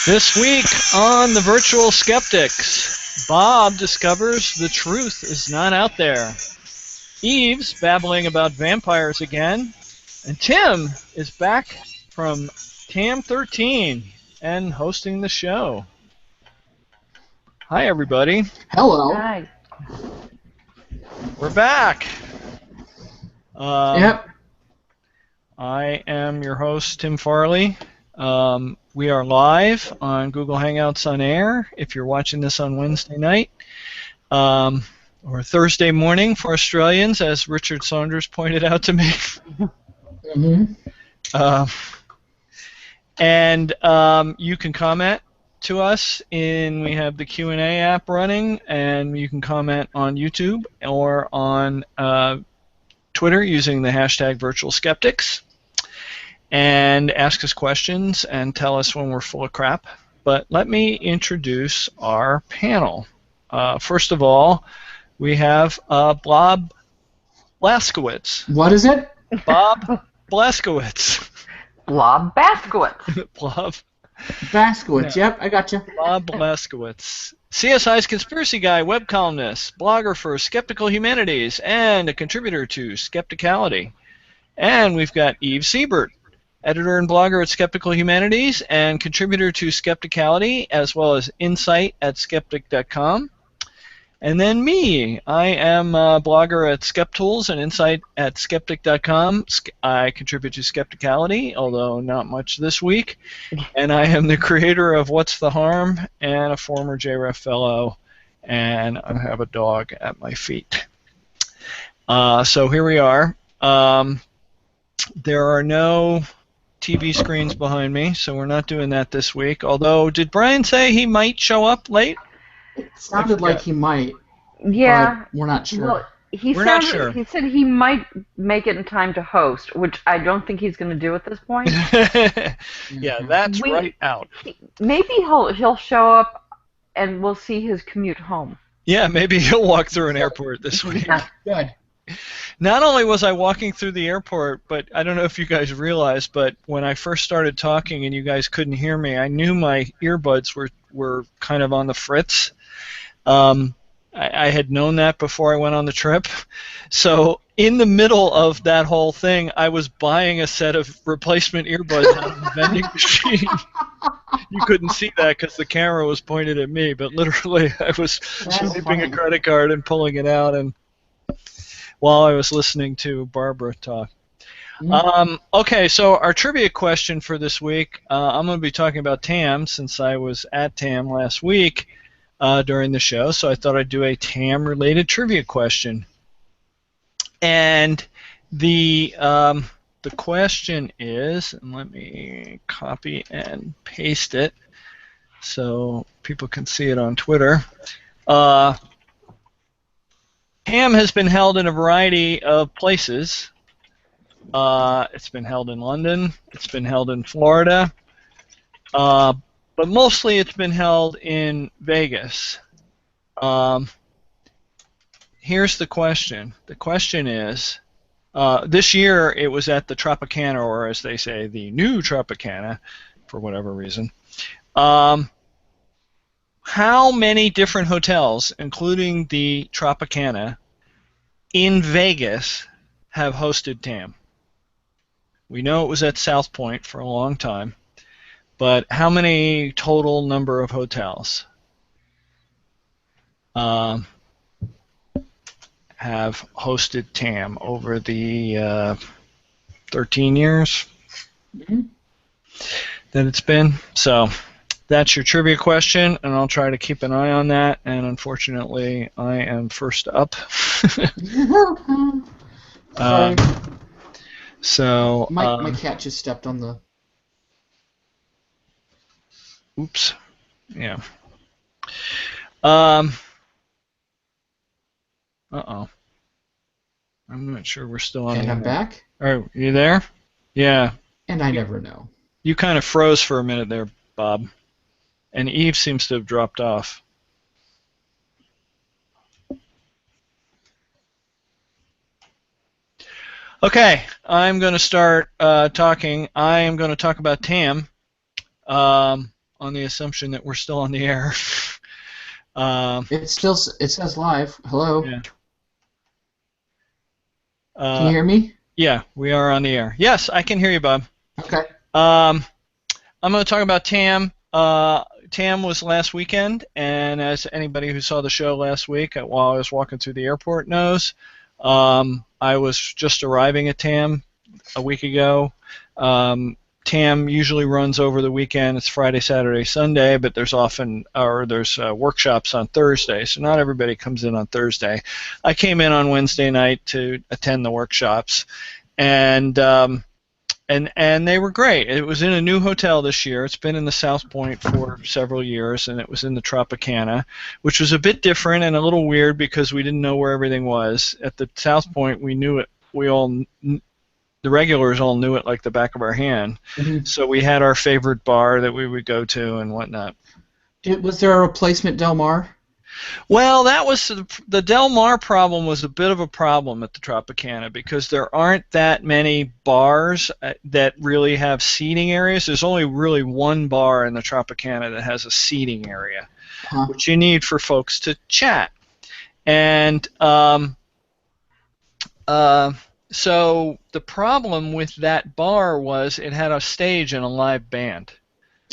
This week on the Virtual Skeptics, Bob discovers the truth is not out there. Eve's babbling about vampires again, and Tim is back from TAM 13 and hosting the show. Hi, everybody. Hello. Hi. We're back. Yep. I am your host, Tim Farley. We are live on Google Hangouts on Air if you're watching this on Wednesday night, or Thursday morning for Australians, as Richard Saunders pointed out to me. And you can comment to us we have the Q&A app running, and you can comment on YouTube or on Twitter using the hashtag Virtual Skeptics, and ask us questions and tell us when we're full of crap. But let me introduce our panel. First of all, we have Bob Blaskowitz. What is it? Bob Blaskowitz. Blob Baskowitz. Blob. Baskowitz, yep, I got you. Bob Blaskowitz. CSI's conspiracy guy, web columnist, blogger for Skeptical Humanities, and a contributor to Skepticality. And we've got Eve Siebert, editor and blogger at Skeptical Humanities and contributor to Skepticality, as well as Insight at skeptic.com. And then me, I am a blogger at SkepTools and Insight at skeptic.com. I contribute to Skepticality, although not much this week. And I am the creator of What's the Harm and a former JREF fellow, and I have a dog at my feet. So here we are. There are no TV screens behind me, so we're not doing that this week. Although, did Brian say he might show up late? It sounded like he might. Yeah. But we're not sure. Well, Not sure. He said he might make it in time to host, which I don't think he's going to do at this point. Yeah, that's right out. Maybe he'll show up and we'll see his commute home. Yeah, maybe he'll walk through an airport this week. Good. Not only was I walking through the airport, but I don't know if you guys realized, but when I first started talking and you guys couldn't hear me, I knew my earbuds were kind of on the fritz. I had known that before I went on the trip. So in the middle of that whole thing, I was buying a set of replacement earbuds out of the vending machine. You couldn't see that because the camera was pointed at me, but literally I was swiping a credit card and pulling it out and while I was listening to Barbara talk. Okay, so our trivia question for this week, I'm going to be talking about TAM since I was at TAM last week during the show, so I thought I'd do a TAM-related trivia question. And the question is, and let me copy and paste it so people can see it on Twitter. TAM has been held in a variety of places. It's been held in London. It's been held in Florida. But mostly it's been held in Vegas. Here's the question. The question is, this year it was at the Tropicana, or as they say, the new Tropicana, for whatever reason. How many different hotels, including the Tropicana, in Vegas have hosted TAM? We know it was at South Point for a long time, but how many total number of hotels have hosted TAM over the 13 years that it's been? So that's your trivia question, and I'll try to keep an eye on that, and unfortunately I am first up. So my cat just stepped on the... Oops. Yeah. Uh-oh. I'm not sure we're still on. And I'm back. Are you there? Yeah. And I never know. You kind of froze for a minute there, Bob. And Eve seems to have dropped off. Okay, I'm going to start talking. I am going to talk about TAM on the assumption that we're still on the air. It says live. Hello. Yeah. Can you hear me? Yeah, we are on the air. Yes, I can hear you, Bob. Okay. I'm going to talk about TAM. TAM was last weekend, and as anybody who saw the show last week while I was walking through the airport knows, I was just arriving at TAM a week ago. TAM usually runs over the weekend. It's Friday, Saturday, Sunday, but there's workshops on Thursday, so not everybody comes in on Thursday. I came in on Wednesday night to attend the workshops, and they were great. It was in a new hotel this year. It's been in the South Point for several years, and it was in the Tropicana, which was a bit different and a little weird because we didn't know where everything was. At the South Point, we knew it. The regulars all knew it like the back of our hand. Mm-hmm. So we had our favorite bar that we would go to and whatnot. Was there a replacement Del Mar? Well, that was the Del Mar problem was a bit of a problem at the Tropicana because there aren't that many bars that really have seating areas. There's only really one bar in the Tropicana that has a seating area, which you need for folks to chat. And so the problem with that bar was it had a stage and a live band.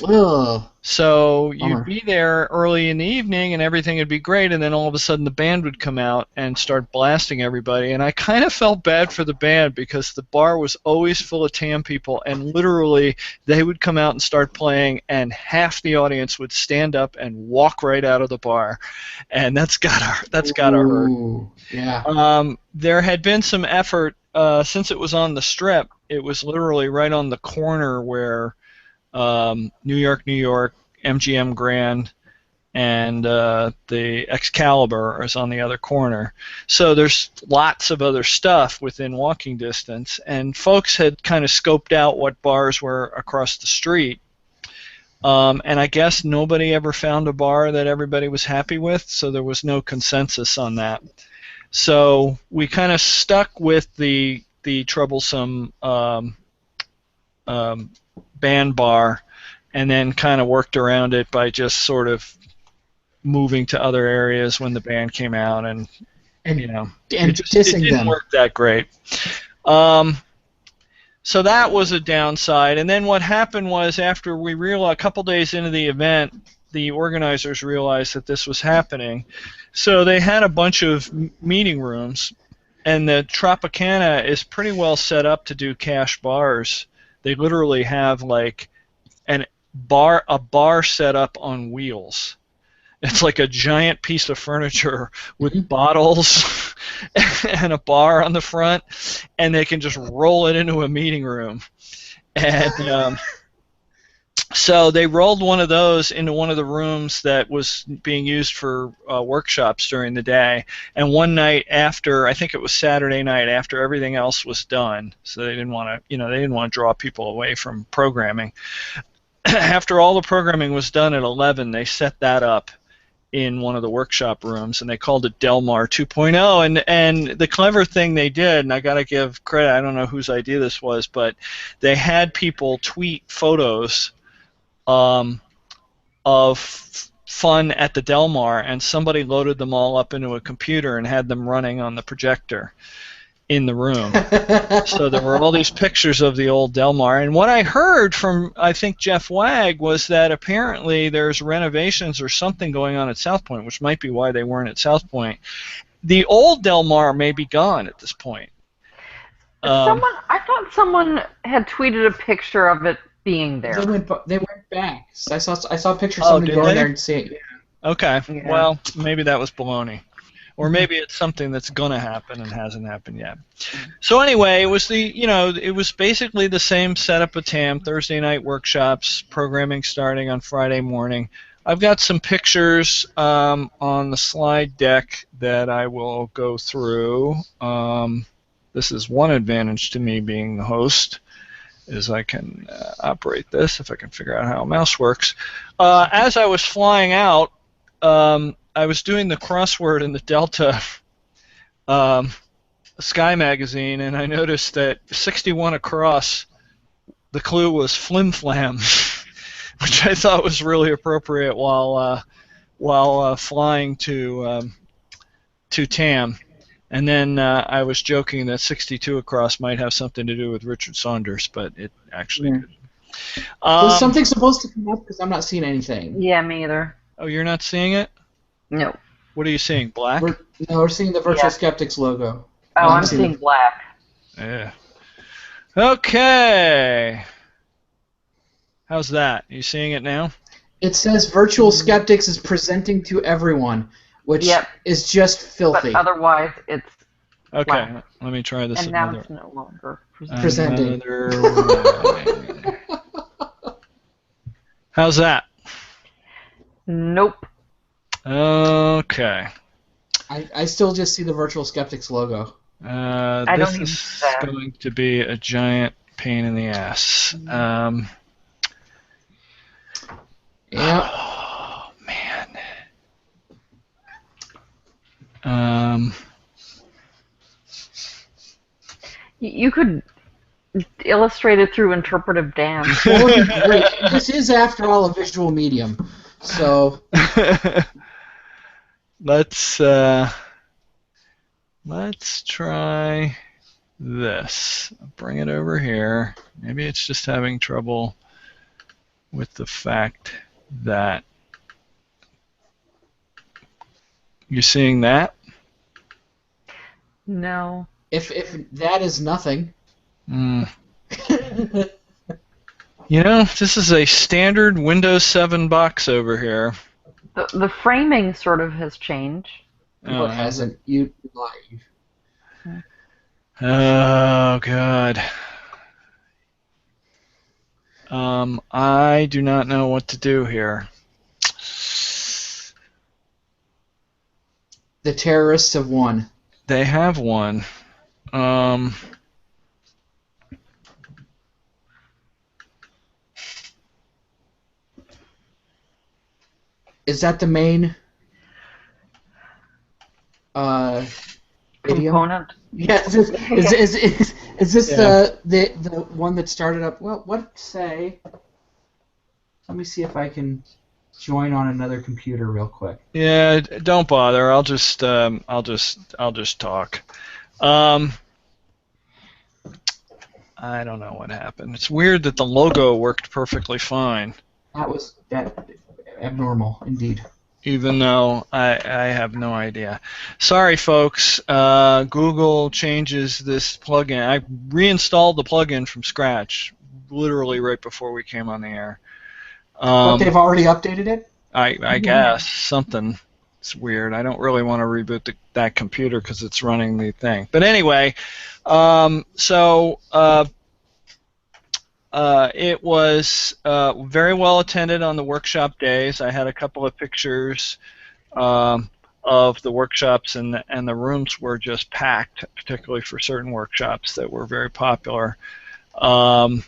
Ugh. So you'd be there early in the evening and everything would be great, and then all of a sudden the band would come out and start blasting everybody. And I kind of felt bad for the band because the bar was always full of TAM people, and literally they would come out and start playing, and half the audience would stand up and walk right out of the bar, and that's gotta hurt. Yeah. There had been some effort since it was on the Strip. It was literally right on the corner where New York, MGM Grand, and the Excalibur is on the other corner. So there's lots of other stuff within walking distance, and folks had kind of scoped out what bars were across the street. And I guess nobody ever found a bar that everybody was happy with, so there was no consensus on that. So we kind of stuck with the troublesome band bar, and then kind of worked around it by just sort of moving to other areas when the band came out, and it didn't work that great. So that was a downside. And then what happened was after we realized, a couple days into the event, the organizers realized that this was happening. So they had a bunch of meeting rooms, and the Tropicana is pretty well set up to do cash bars. They literally have like a bar set up on wheels. It's like a giant piece of furniture with bottles and a bar on the front, and they can just roll it into a meeting room. And so they rolled one of those into one of the rooms that was being used for workshops during the day. And one night after, I think it was Saturday night, after everything else was done, so they didn't want to draw people away from programming. After all the programming was done at 11, they set that up in one of the workshop rooms, and they called it Del Mar 2.0. And the clever thing they did, and I got to give credit, I don't know whose idea this was, but they had people tweet photos of fun at the Del Mar, and somebody loaded them all up into a computer and had them running on the projector in the room. So there were all these pictures of the old Del Mar. And what I heard from, I think, Jeff Wagg was that apparently there's renovations or something going on at South Point, which might be why they weren't at South Point. The old Del Mar may be gone at this point. I thought someone had tweeted a picture of it being there. They went back. I saw a picture of somebody going there and seeing it. Okay. Yeah. Well, maybe that was baloney. Or maybe it's something that's going to happen and hasn't happened yet. So anyway, it was basically the same setup of TAM, Thursday night workshops, programming starting on Friday morning. I've got some pictures on the slide deck that I will go through. This is one advantage to me being the host, is I can operate this if I can figure out how a mouse works. As I was flying out, I was doing the crossword in the Delta Sky magazine, and I noticed that 61 across, the clue was flim flam, which I thought was really appropriate while flying to Tam. And then I was joking that 62 across might have something to do with Richard Saunders, but it actually didn't. Was something supposed to come up? Because I'm not seeing anything. Yeah, me either. Oh, you're not seeing it? No. What are you seeing? Black? We're seeing the Virtual Skeptics logo. Oh, I'm seeing black. Yeah. Okay. How's that? You seeing it now? It says Virtual Skeptics is presenting to everyone, which is just filthy. But otherwise, it's okay. black. Let me try this. And now it's no longer presenting. How's that? Nope. Okay. I still just see the Virtual Skeptics logo. This is going to be a giant pain in the ass. Yeah. Oh, man. You could illustrate it through interpretive dance. That would be great. This is, after all, a visual medium, so. Let's try this. Bring it over here. Maybe it's just having trouble with the fact that you're seeing that. No. If that is nothing. You know, this is a standard Windows 7 box over here. The framing sort of has changed. No, it hasn't. You lie. Oh, God. I do not know what to do here. The terrorists have won. They have won. Is that the main video? Component? Yeah. Is this the one that started up? Well, what say? Let me see if I can join on another computer real quick. Yeah, don't bother. I'll just talk. I don't know what happened. It's weird that the logo worked perfectly fine. That abnormal, indeed. Even though I have no idea. Sorry, folks. Google changes this plugin. I reinstalled the plugin from scratch, literally right before we came on the air. But they've already updated it? I guess. Something. It's weird. I don't really want to reboot that computer because it's running the thing. But anyway, it was very well attended on the workshop days. I had a couple of pictures of the workshops, and the rooms were just packed, particularly for certain workshops that were very popular. I'm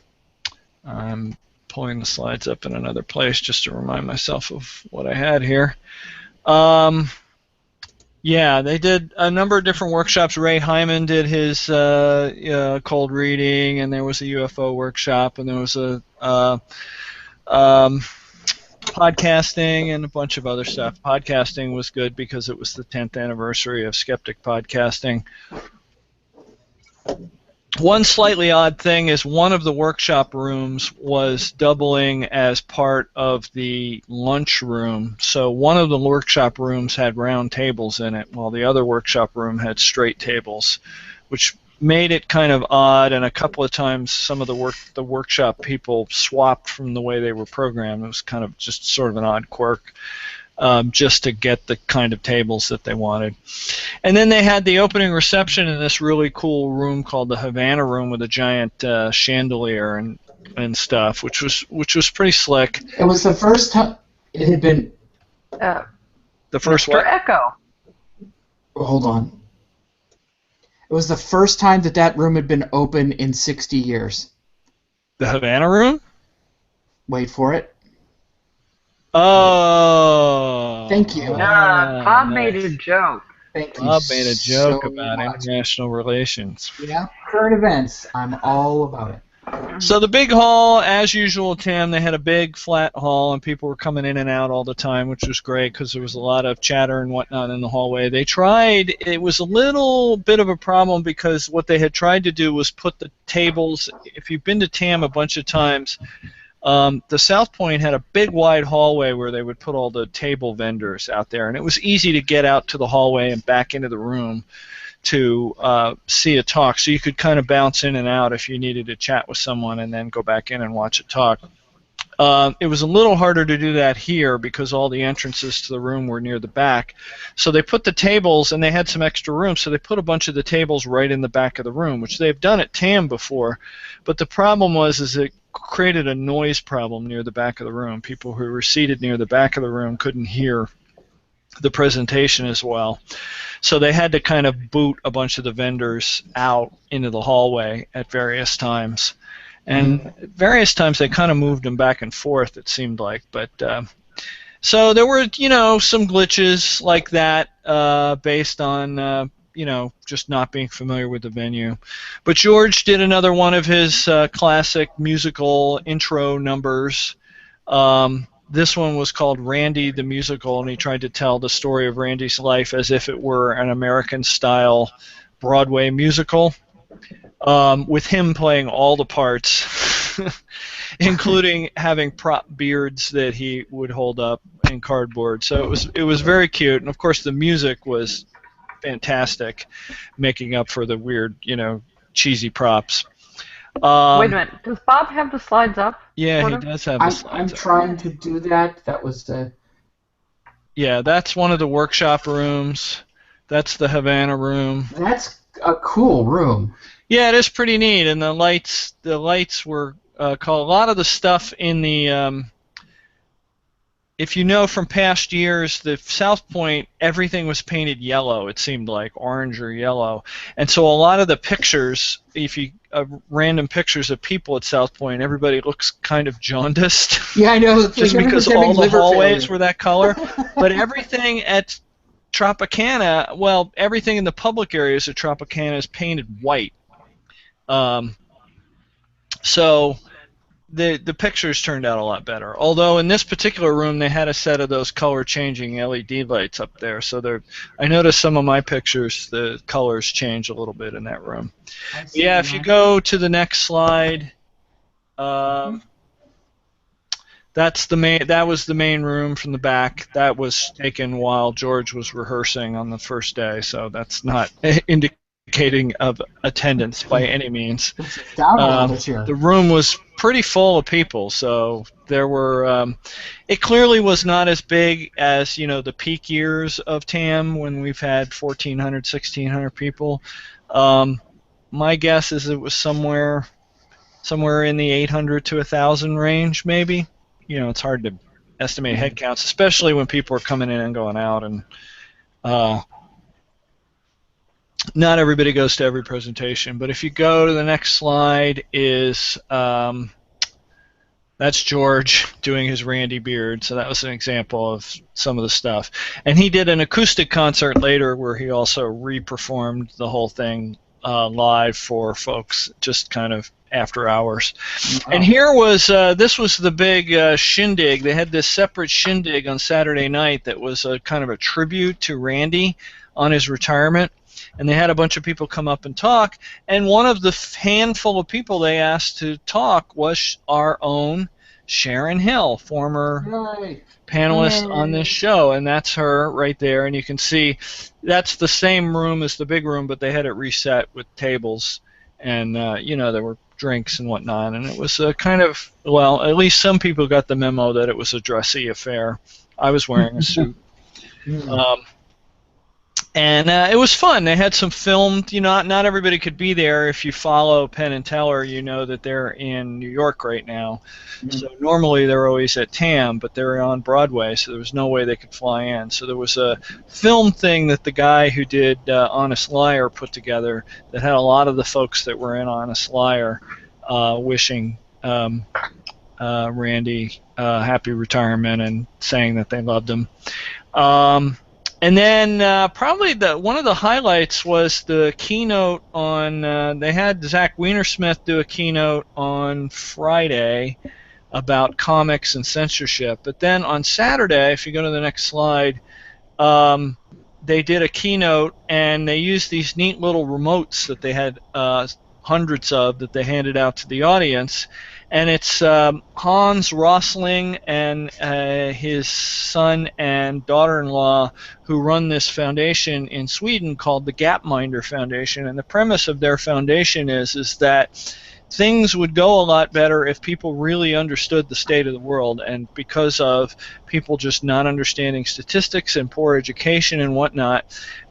pulling the slides up in another place just to remind myself of what I had here. Yeah, they did a number of different workshops. Ray Hyman did his cold reading, and there was a UFO workshop, and there was a podcasting and a bunch of other stuff. Podcasting was good because it was the 10th anniversary of Skeptic podcasting. One slightly odd thing is one of the workshop rooms was doubling as part of the lunch room. So one of the workshop rooms had round tables in it, while the other workshop room had straight tables, which made it kind of odd. And a couple of times some of the workshop people swapped from the way they were programmed. It was kind of just sort of an odd quirk. Just to get the kind of tables that they wanted. And then they had the opening reception in this really cool room called the Havana Room with a giant chandelier and stuff, which was pretty slick. It was the first time it had been. The first Mr. what? Echo. Oh, hold on. It was the first time that room had been open in 60 years. The Havana Room? Wait for it. Oh. Thank you. Todd made a joke. Thank you Bob made a so joke about much. international relations. Yeah, current events. I'm all about it. So the big hall, as usual, Tim, they had a big flat hall, and people were coming in and out all the time, which was great because there was a lot of chatter and whatnot in the hallway. They tried, it was a little bit of a problem because what they had tried to do was put the tables, if you've been to TAM a bunch of times, the South Point had a big wide hallway where they would put all the table vendors out there, and it was easy to get out to the hallway and back into the room to see a talk, so you could kind of bounce in and out if you needed to chat with someone and then go back in and watch a talk. It was a little harder to do that here because all the entrances to the room were near the back. So they put the tables, and they had some extra room, so they put a bunch of the tables right in the back of the room, which they've done at TAM before. But the problem was it created a noise problem near the back of the room. People who were seated near the back of the room couldn't hear the presentation as well. So they had to kind of boot a bunch of the vendors out into the hallway at various times. And at various times they kind of moved them back and forth, it seemed like. But so there were, some glitches like that based on, just not being familiar with the venue. But George did another one of his classic musical intro numbers. This one was called Randy the Musical, and he tried to tell the story of Randy's life as if it were an American-style Broadway musical, with him playing all the parts, including having prop beards that he would hold up in cardboard. So it was very cute, and of course the music was fantastic, making up for the weird, cheesy props. Wait a minute. Does Bob have the slides up? Yeah, he does have the slides I'm up. trying to do that. That was the... Yeah, that's one of the workshop rooms. That's the Havana room. That's a cool room. Yeah, it is pretty neat, and the lights were called. A lot of the stuff in the if you know from past years, the South Point, everything was painted yellow, it seemed like, orange or yellow. And so a lot of the pictures, if you random pictures of people at South Point, everybody looks kind of jaundiced. Yeah, I know. Just because all the hallways were that color. But everything at Tropicana, well, everything in the public areas of Tropicana is painted white. So the pictures turned out a lot better. Although in this particular room they had a set of those color-changing LED lights up there, so I noticed some of my pictures, the colors change a little bit in that room. Yeah, if you go to the next slide, that was the main room from the back. That was taken while George was rehearsing on the first day, so that's not indicating of attendance by any means. The room was pretty full of people, so there were. It clearly was not as big as the peak years of TAM when we've had 1,400, 1,600 people. My guess is it was somewhere in the 800 to 1,000 range, maybe. It's hard to estimate head counts, especially when people are coming in and going out, and not everybody goes to every presentation. But if you go to the next slide, that's George doing his Randy beard. So that was an example of some of the stuff. And he did an acoustic concert later where he also re-performed the whole thing live for folks, just kind of after hours. Wow. And here was this was the big shindig. They had this separate shindig on Saturday night that was a kind of a tribute to Randy on his retirement. And they had a bunch of people come up and talk, and one of the handful of people they asked to talk was our own Sharon Hill, former panelist on this show, and that's her right there. And you can see that's the same room as the big room, but they had it reset with tables, and there were drinks and whatnot, and it was a kind of, well, at least some people got the memo that it was a dressy affair. I was wearing a suit. And it was fun. They had some filmed, not everybody could be there. If you follow Penn and Teller, you know that they're in New York right now. So normally they're always at TAM, but they're on Broadway, so there was no way they could fly in. So there was a film thing that the guy who did Honest Liar put together that had a lot of the folks that were in Honest Liar wishing Randy happy retirement and saying that they loved him. And then probably one of the highlights was the keynote on. They had Zach Weinersmith do a keynote on Friday about comics and censorship. But then on Saturday, if you go to the next slide, they did a keynote and they used these neat little remotes that they had hundreds of that they handed out to the audience. And it's Hans Rosling and his son and daughter-in-law who run this foundation in Sweden called the Gapminder Foundation. And the premise of their foundation is that things would go a lot better if people really understood the state of the world, and because of people just not understanding statistics and poor education and whatnot,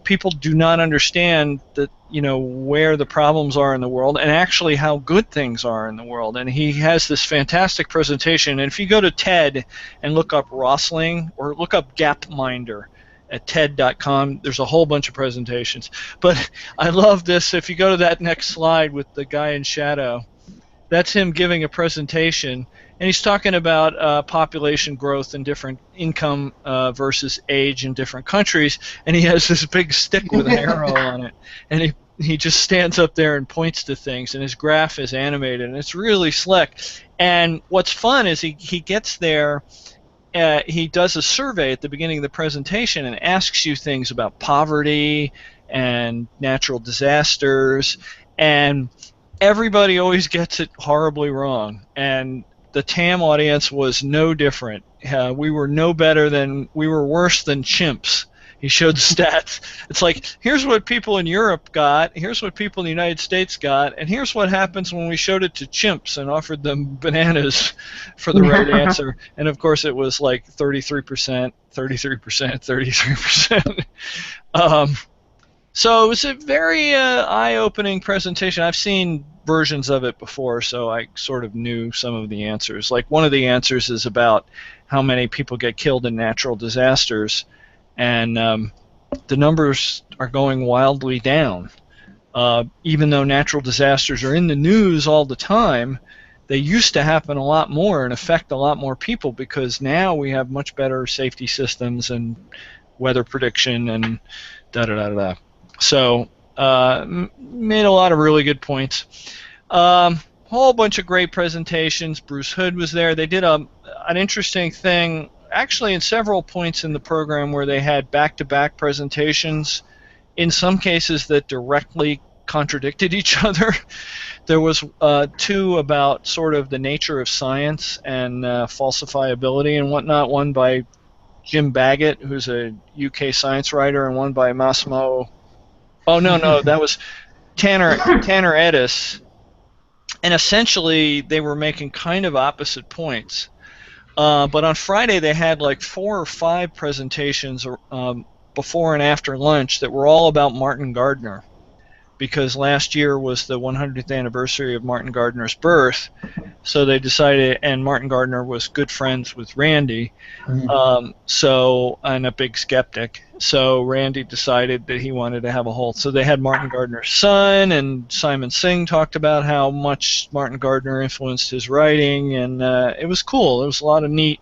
people do not understand that, where the problems are in the world and actually how good things are in the world. And he has this fantastic presentation, and if you go to TED and look up Rosling or look up Gapminder at TED.com, there's a whole bunch of presentations. But I love this. If you go to that next slide with the guy in shadow, that's him giving a presentation, and he's talking about population growth and different income versus age in different countries, and he has this big stick with an arrow on it, and he just stands up there and points to things, and his graph is animated, and it's really slick. And what's fun is he gets there, he does a survey at the beginning of the presentation and asks you things about poverty and natural disasters, and everybody always gets it horribly wrong, and the TAM audience was no different. We were worse than chimps. He showed stats. It's like, here's what people in Europe got, here's what people in the United States got, and here's what happens when we showed it to chimps and offered them bananas for the right answer. And of course it was like 33%, 33%, 33%. So it was a very eye-opening presentation. I've seen versions of it before, so I sort of knew some of the answers. Like, one of the answers is about how many people get killed in natural disasters, and the numbers are going wildly down. Even though natural disasters are in the news all the time, they used to happen a lot more and affect a lot more people, because now we have much better safety systems and weather prediction and da-da-da-da. So, made a lot of really good points. Whole bunch of great presentations. Bruce Hood was there. They did an interesting thing, actually, in several points in the program, where they had back-to-back presentations, in some cases that directly contradicted each other. There was two about sort of the nature of science and falsifiability and whatnot, one by Jim Baggett, who's a UK science writer, and one by Massimo... Oh, no, that was Tanner Edis. And essentially, they were making kind of opposite points. But on Friday, they had like 4 or 5 presentations before and after lunch that were all about Martin Gardner, because last year was the 100th anniversary of Martin Gardner's birth. So they decided, and Martin Gardner was good friends with Randy, and a big skeptic. So Randy decided that he wanted to have a whole. So they had Martin Gardner's son, and Simon Singh talked about how much Martin Gardner influenced his writing, and it was cool. It was a lot of neat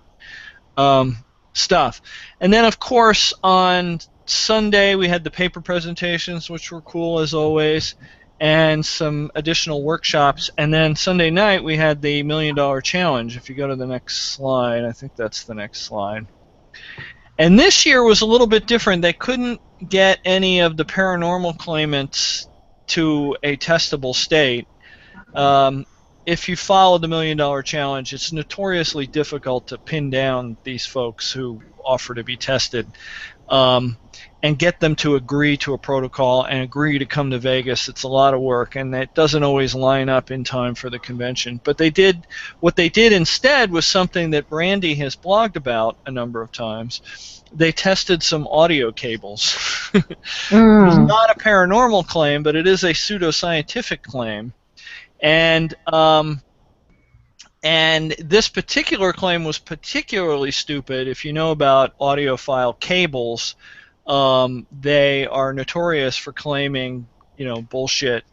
stuff. And then, of course, on Sunday we had the paper presentations, which were cool as always, and some additional workshops. And then Sunday night we had the $1 Million Challenge. If you go to the next slide, I think that's the next slide. And this year was a little bit different. They couldn't get any of the paranormal claimants to a testable state. If you follow the $1 Million Challenge, it's notoriously difficult to pin down these folks who offer to be tested, and get them to agree to a protocol and agree to come to Vegas. It's a lot of work, and it doesn't always line up in time for the convention. But what they did instead was something that Randy has blogged about a number of times. They tested some audio cables. It's not a paranormal claim, but it is a pseudoscientific claim. And this particular claim was particularly stupid. If you know about audiophile cables, they are notorious for claiming, bullshit.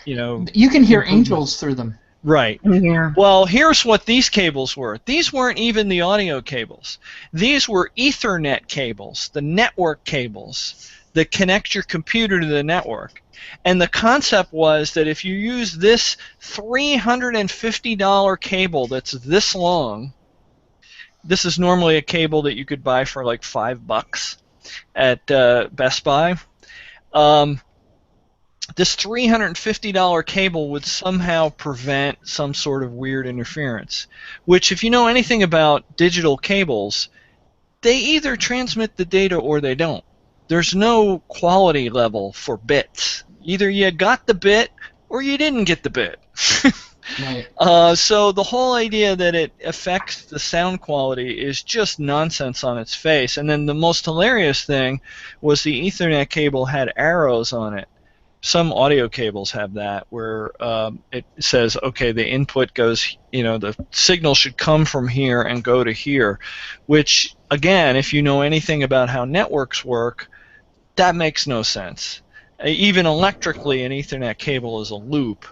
You can hear angels through them. Right. Yeah. Well, here's what these cables were. These weren't even the audio cables. These were Ethernet cables, the network cables that connect your computer to the network. And the concept was that if you use this $350 cable that's this long, this is normally a cable that you could buy for like $5 at Best Buy. This $350 cable would somehow prevent some sort of weird interference, which, if you know anything about digital cables, they either transmit the data or they don't. There's no quality level for bits. Either you got the bit or you didn't get the bit. Right. So the whole idea that it affects the sound quality is just nonsense on its face. And then the most hilarious thing was the Ethernet cable had arrows on it. Some audio cables have that, where it says, okay, the input goes, the signal should come from here and go to here, which, again, if you know anything about how networks work, that makes no sense. Even electrically, an Ethernet cable is a loop,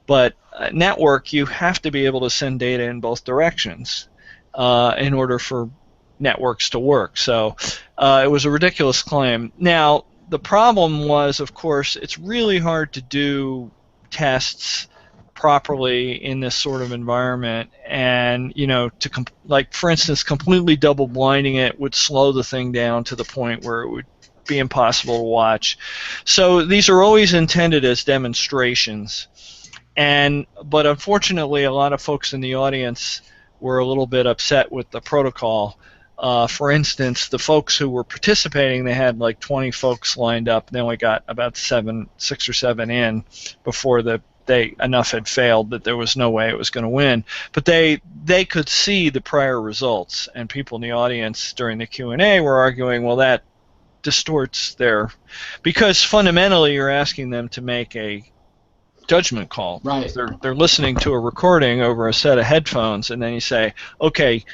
but a network, you have to be able to send data in both directions in order for networks to work. So it was a ridiculous claim. Now, the problem was, of course, it's really hard to do tests properly in this sort of environment, and like, for instance, completely double blinding it would slow the thing down to the point where it would be impossible to watch. So these are always intended as demonstrations, but unfortunately a lot of folks in the audience were a little bit upset with the protocol. For instance, the folks who were participating, they had like 20 folks lined up, and they only got about 6 or 7 in before enough had failed that there was no way it was going to win. But they could see the prior results, and people in the audience during the Q&A were arguing, well, that distorts because fundamentally you're asking them to make a judgment call. Right. They're listening to a recording over a set of headphones, and then you say, okay,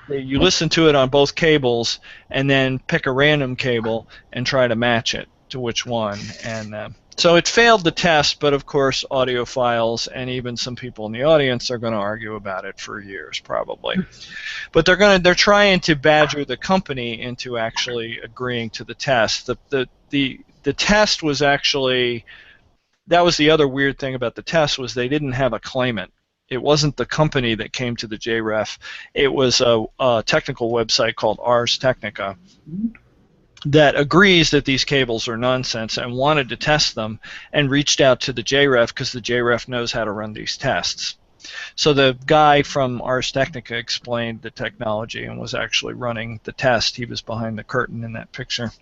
you listen to it on both cables, and then pick a random cable and try to match it to which one. And so it failed the test, but of course audiophiles and even some people in the audience are going to argue about it for years probably. But they're trying to badger the company into actually agreeing to the test. The test was actually, that was the other weird thing about the test, was they didn't have a claimant. It wasn't the company that came to the JREF. It was a technical website called Ars Technica that agrees that these cables are nonsense and wanted to test them, and reached out to the JREF because the JREF knows how to run these tests. So the guy from Ars Technica explained the technology and was actually running the test. He was behind the curtain in that picture.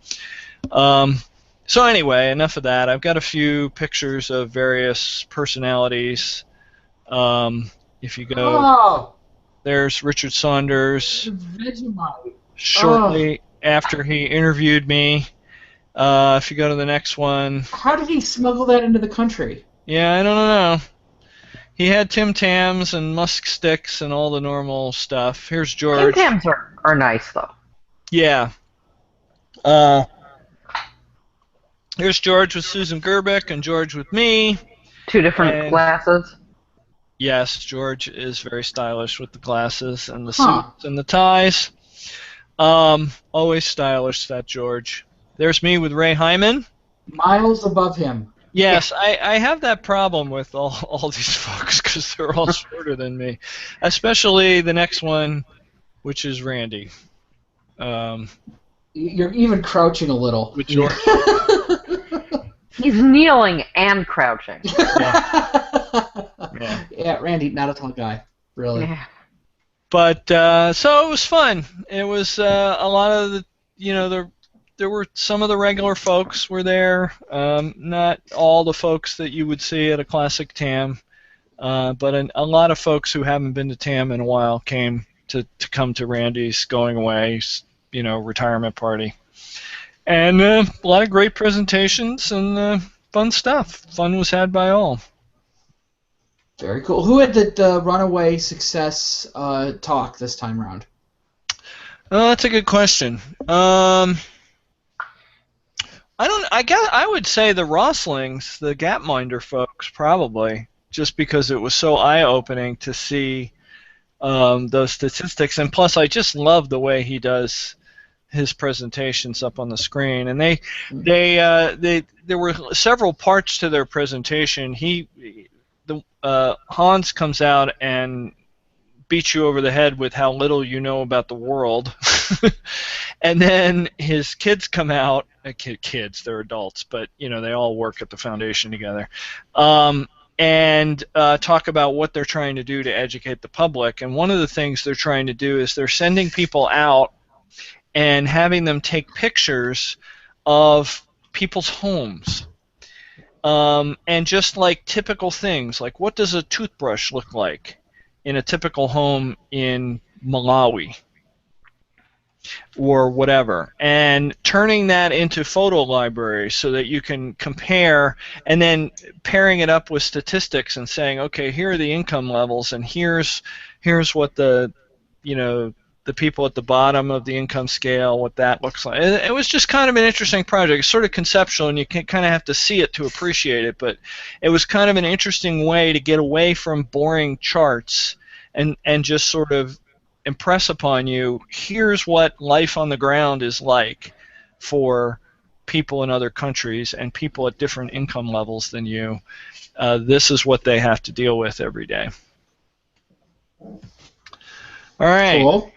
So anyway, enough of that. I've got a few pictures of various personalities. If you go, there's Richard Saunders Vegemite. shortly after he interviewed me. If you go to the next one. How did he smuggle that into the country? Yeah, I don't know. He had Tim Tams and musk sticks and all the normal stuff. Here's George. Tim Tams are nice, though. Yeah. Here's George with Susan Gerbic and George with me. 2 different glasses. Yes, George is very stylish with the glasses and the suits and the ties. Always stylish, that George. There's me with Ray Hyman. Miles above him. Yes, I have that problem with all these folks because they're all shorter than me. Especially the next one, which is Randy. You're even crouching a little. With George. He's kneeling and crouching. Yeah, Randy, not a tall guy, really. Yeah. But so it was fun. It was a lot of the, there were some of the regular folks were there. Not all the folks that you would see at a classic TAM, but a lot of folks who haven't been to TAM in a while came to come to Randy's going away, retirement party. And a lot of great presentations and fun stuff. Fun was had by all. Very cool. Who had the runaway success talk this time around? That's a good question. I guess I would say the Roslings, the Gapminder folks, probably. just because it was so eye-opening to see those statistics. And plus, I just love the way he does his presentations up on the screen. And there were several parts to their presentation. Hans comes out and beats you over the head with how little you know about the world. And then his kids come out, kids, they're adults, but they all work at the foundation together, and talk about what they're trying to do to educate the public. And one of the things they're trying to do is they're sending people out and having them take pictures of people's homes. And just like typical things, like what does a toothbrush look like in a typical home in Malawi or whatever, and turning that into photo libraries so that you can compare, and then pairing it up with statistics and saying, okay, here are the income levels, and here's what the people at the bottom of the income scale, what that looks like. It was just kind of an interesting project. It's sort of conceptual, and you can kind of have to see it to appreciate it, but it was kind of an interesting way to get away from boring charts and just sort of impress upon you, here's what life on the ground is like for people in other countries and people at different income levels than you. This is what they have to deal with every day. All right. Cool.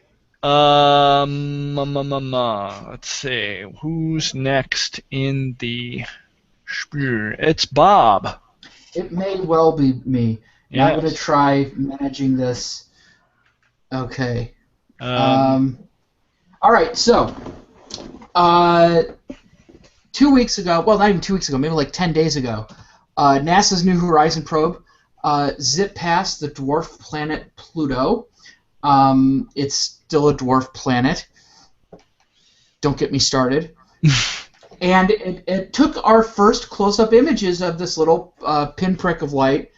Let's see. Who's next in the... It's Bob. It may well be me. Yes. I'm going to try managing this. Okay. All right, so 2 weeks ago, well, not even 2 weeks ago, maybe like 10 days ago, NASA's New Horizon probe zipped past the dwarf planet Pluto. It's still a dwarf planet. Don't get me started. And it took our first close-up images of this little pinprick of light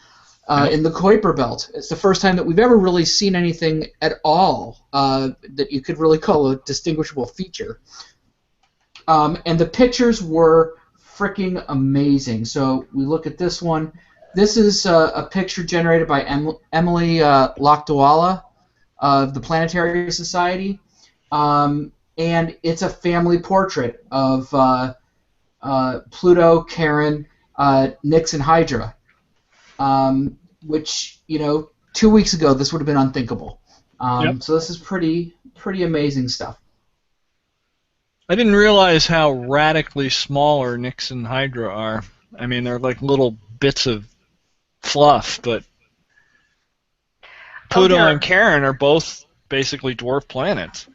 in the Kuiper Belt. It's the first time that we've ever really seen anything at all that you could really call a distinguishable feature. And the pictures were freaking amazing. So we look at this one. This is a picture generated by Emily Lakdawala of the Planetary Society. And it's a family portrait of Pluto, Charon, Nix, and Hydra. Which, 2 weeks ago this would have been unthinkable. Yep. So this is pretty amazing stuff. I didn't realize how radically smaller Nix and Hydra are. I mean, they're like little bits of fluff, but Pluto and Charon are both basically dwarf planets.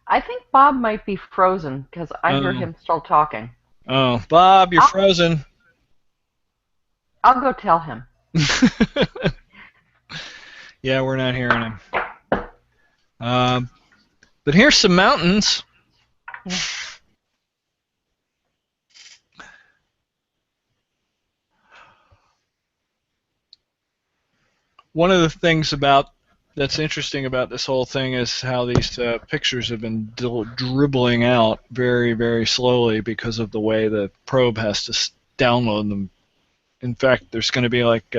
I think Bob might be frozen because I hear him still talking. Oh, Bob, you're frozen. I'll go tell him. Yeah, we're not hearing him. But here's some mountains. Yeah. One of the things that's interesting about this whole thing is how these pictures have been dribbling out very, very slowly because of the way the probe has to download them. In fact, there's going to be like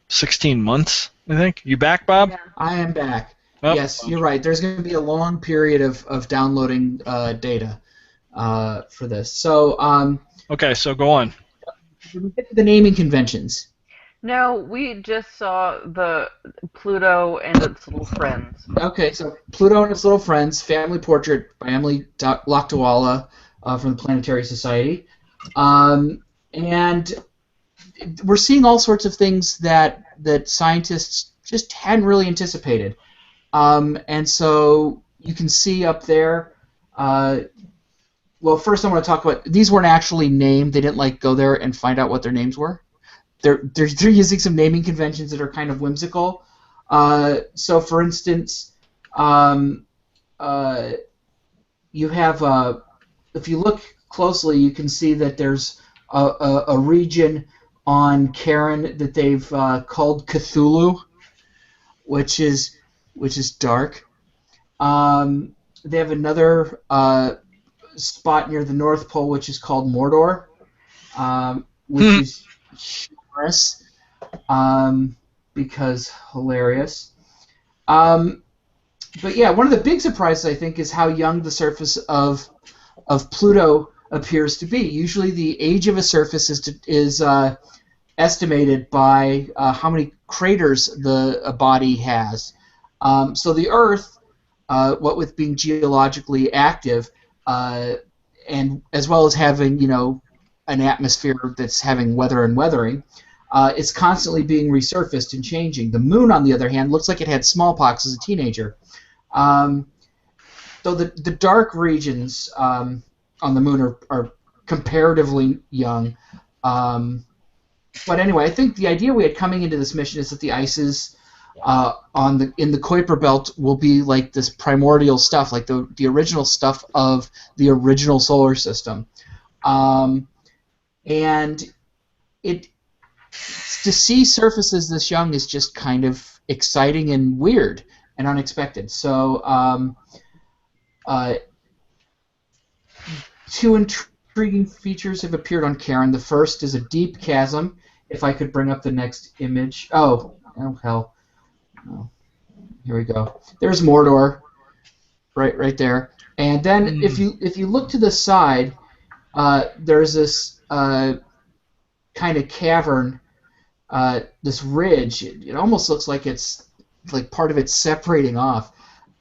16 months, I think. You back, Bob? Yeah. I am back. Oh, yes, you're right. There's going to be a long period of downloading data for this. So. Okay, so go on. We get to the naming conventions. No, we just saw the Pluto and its little friends. Okay, so Pluto and its little friends, family portrait by Emily Lakdawala from the Planetary Society. And we're seeing all sorts of things that scientists just hadn't really anticipated. And so you can see up there, well, first I want to talk about, these weren't actually named. They didn't go there and find out what their names were. They're using some naming conventions that are kind of whimsical. So, for instance, you have, if you look closely, you can see that there's a region on Charon that they've called Cthulhu, which is dark. They have another spot near the North Pole, which is called Mordor, which is humorous. because hilarious. But yeah, one of the big surprises I think is how young the surface of Pluto appears to be. Usually, the age of a surface is estimated by how many craters a body has. So the Earth, what with being geologically active, and as well as having an atmosphere that's having weather and weathering, it's constantly being resurfaced and changing. The Moon, on the other hand, looks like it had smallpox as a teenager. Um, so the dark regions on the Moon are comparatively young. But anyway, I think the idea we had coming into this mission is that the ices in the Kuiper Belt will be like this primordial stuff, like the original stuff of the original solar system, and to see surfaces this young is just kind of exciting and weird and unexpected. So two intriguing features have appeared on Charon. The first is a deep chasm. If I could bring up the next image. Oh hell. Oh, here we go. There's Mordor, right there. And then if you look to the side, there's this kind of cavern, this ridge. It almost looks like it's like part of it's separating off.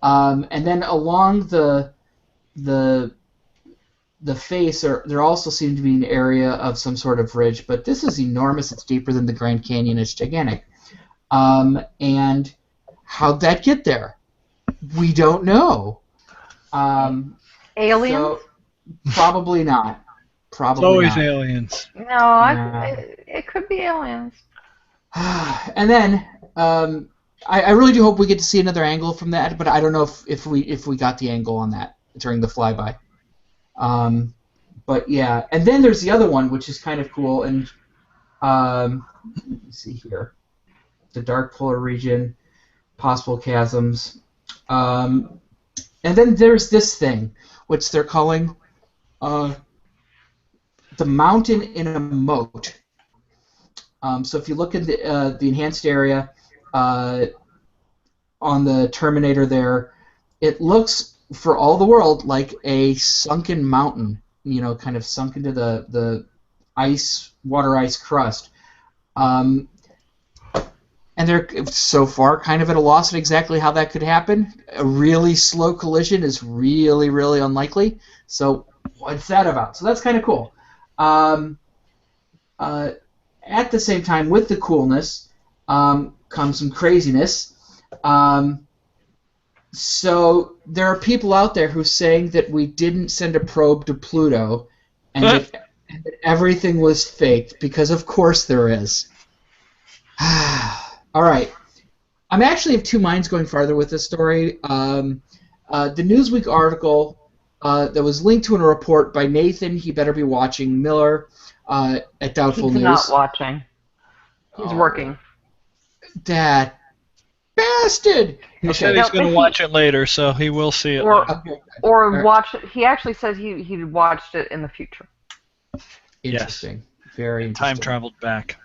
And then along the face, there also seems to be an area of some sort of ridge, but this is enormous. It's deeper than the Grand Canyon. It's gigantic. And how'd that get there? We don't know. Aliens? So, probably not. Probably it's always not. aliens. No, it could be aliens. And then I really do hope we get to see another angle from that, but I don't know if we got the angle on that during the flyby. But yeah, and then there's the other one, which is kind of cool, and let me see here, the dark polar region, possible chasms, and then there's this thing, which they're calling the mountain in a moat. So if you look at the enhanced area on the Terminator there, it looks for all the world like a sunken mountain, kind of sunk into the water ice crust. And they're so far kind of at a loss at exactly how that could happen. A really slow collision is really, really unlikely. So what's that about? So that's kind of cool. At the same time, with the coolness comes some craziness. So there are people out there who are saying that we didn't send a probe to Pluto and that everything was faked, because of course there is. All right. I'm actually of two minds going farther with this story. The Newsweek article that was linked to in a report by Nathan, he better be watching, Miller at Doubtful He's News. not watching. He's working. That bastard! He said he's going to watch it later, so he will see it later. Or watch it. He actually says he watched it in the future. Interesting. Yes. Very interesting. Time traveled back.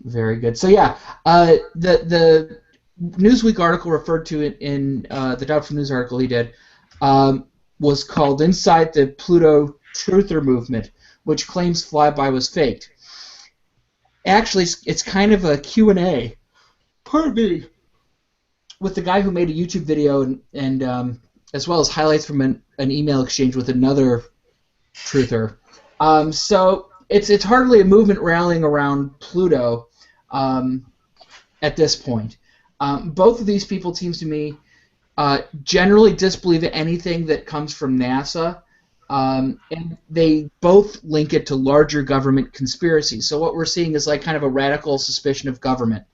Very good. So yeah, the Newsweek article referred to it in the Doubtful News article he did was called "Inside the Pluto Truther Movement," which claims flyby was faked. Actually, it's kind of a Q&A. Pardon me. With the guy who made a YouTube video and as well as highlights from an email exchange with another truther. So it's hardly a movement rallying around Pluto at this point. Both of these people, it seems to me, generally disbelieve anything that comes from NASA, and they both link it to larger government conspiracies. So what we're seeing is like kind of a radical suspicion of government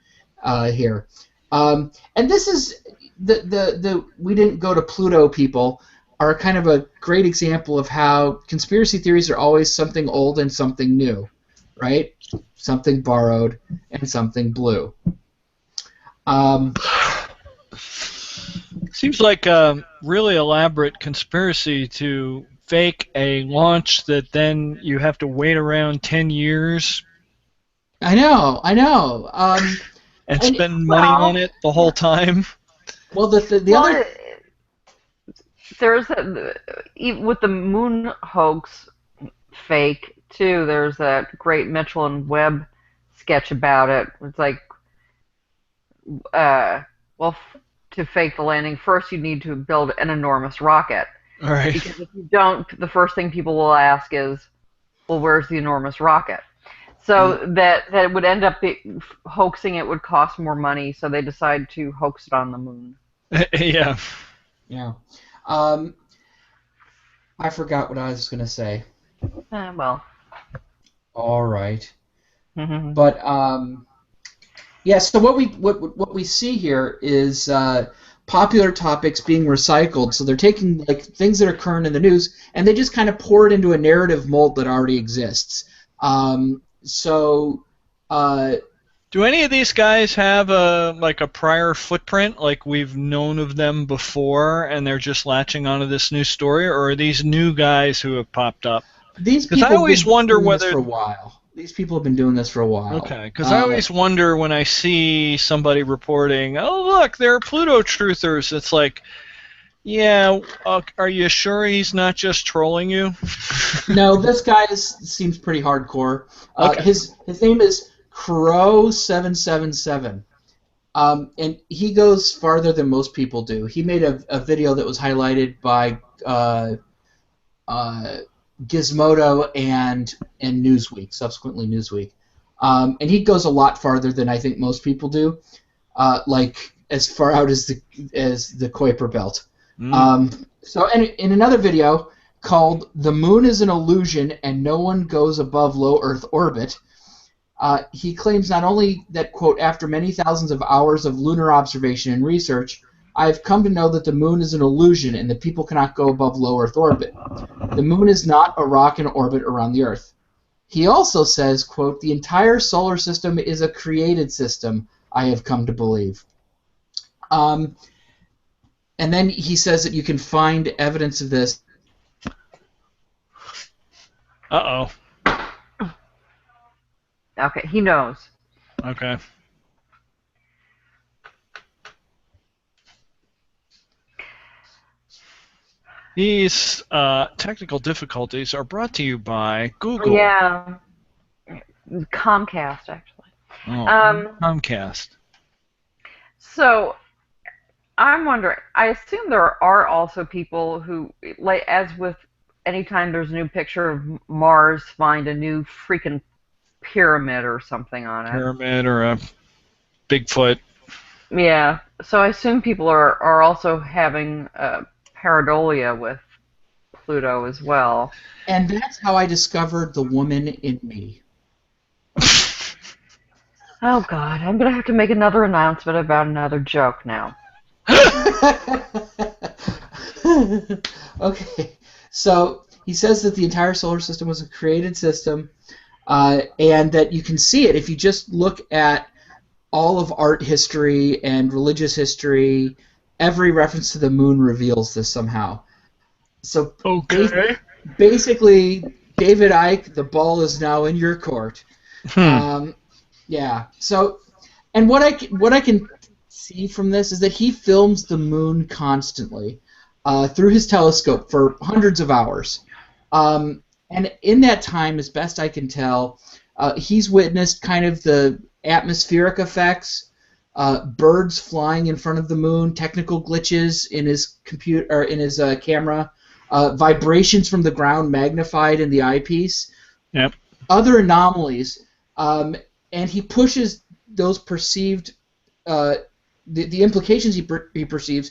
here. And this is the we didn't go to Pluto people are kind of a great example of how conspiracy theories are always something old and something new, right? Something borrowed and something blue. Seems like a really elaborate conspiracy to fake a launch that then you have to wait around 10 years I know, I know. and And spend money on Well, it the whole time. well, the well, other there's even with the moon hoax fake too. There's that great Mitchell and Webb sketch about it. It's like, uh, well, to fake the landing, first you need to build an enormous rocket. All right. Because if you don't, the first thing people will ask is, well, where's the enormous rocket? So that would end up hoaxing it would cost more money, so they decide to hoax it on the moon. Yeah. yeah. Um, I forgot what I was gonna say. Well. All right, but yeah. So what we see here is popular topics being recycled. So they're taking like things that are current in the news, and they just kind of pour it into a narrative mold that already exists. So. Do any of these guys have a prior footprint, like we've known of them before, and they're just latching onto this new story, or are these new guys who have popped up? These Because I people have always been wonder doing this whether. for a while. These people have been doing this for a while. Okay, because I always wonder when I see somebody reporting, "Oh look, they're Pluto truthers." It's like, yeah, are you sure he's not just trolling you? No, this guy seems pretty hardcore. Okay. His name is Crow777. And he goes farther than most people do. He made a video that was highlighted by uh, Gizmodo and Newsweek, subsequently Newsweek. And he goes a lot farther than I think most people do, like as far out as the Kuiper Belt. So in another video called "The Moon is an Illusion and No One Goes Above Low Earth Orbit," he claims not only that, quote, after many thousands of hours of lunar observation and research, I have come to know that the moon is an illusion and that people cannot go above low Earth orbit. The moon is not a rock in orbit around the Earth. He also says, quote, the entire solar system is a created system, I have come to believe. And then he says that you can find evidence of this. Uh-oh. Okay, he knows. Okay. These technical difficulties are brought to you by Google. Yeah. Comcast, actually. Oh, Comcast. So, I'm wondering, I assume there are also people who, like, as with anytime there's a new picture of Mars, find a new freaking pyramid or something on it. Pyramid or a Bigfoot. Yeah, so I assume people are also having pareidolia with Pluto as well. And that's how I discovered the woman in me. Oh God, I'm gonna have to make another announcement about another joke now. Okay, so he says that the entire solar system was a created system, and that you can see it if you just look at all of art history and religious history. Every reference to the moon reveals this somehow. So okay. basically, David Icke, the ball is now in your court. Yeah. So, and what I can see from this is that he films the moon constantly through his telescope for hundreds of hours. And in that time, as best I can tell, he's witnessed kind of the atmospheric effects, birds flying in front of the moon, technical glitches in his computer or in his camera, vibrations from the ground magnified in the eyepiece, Yep. other anomalies, and he pushes those perceived the implications he perceives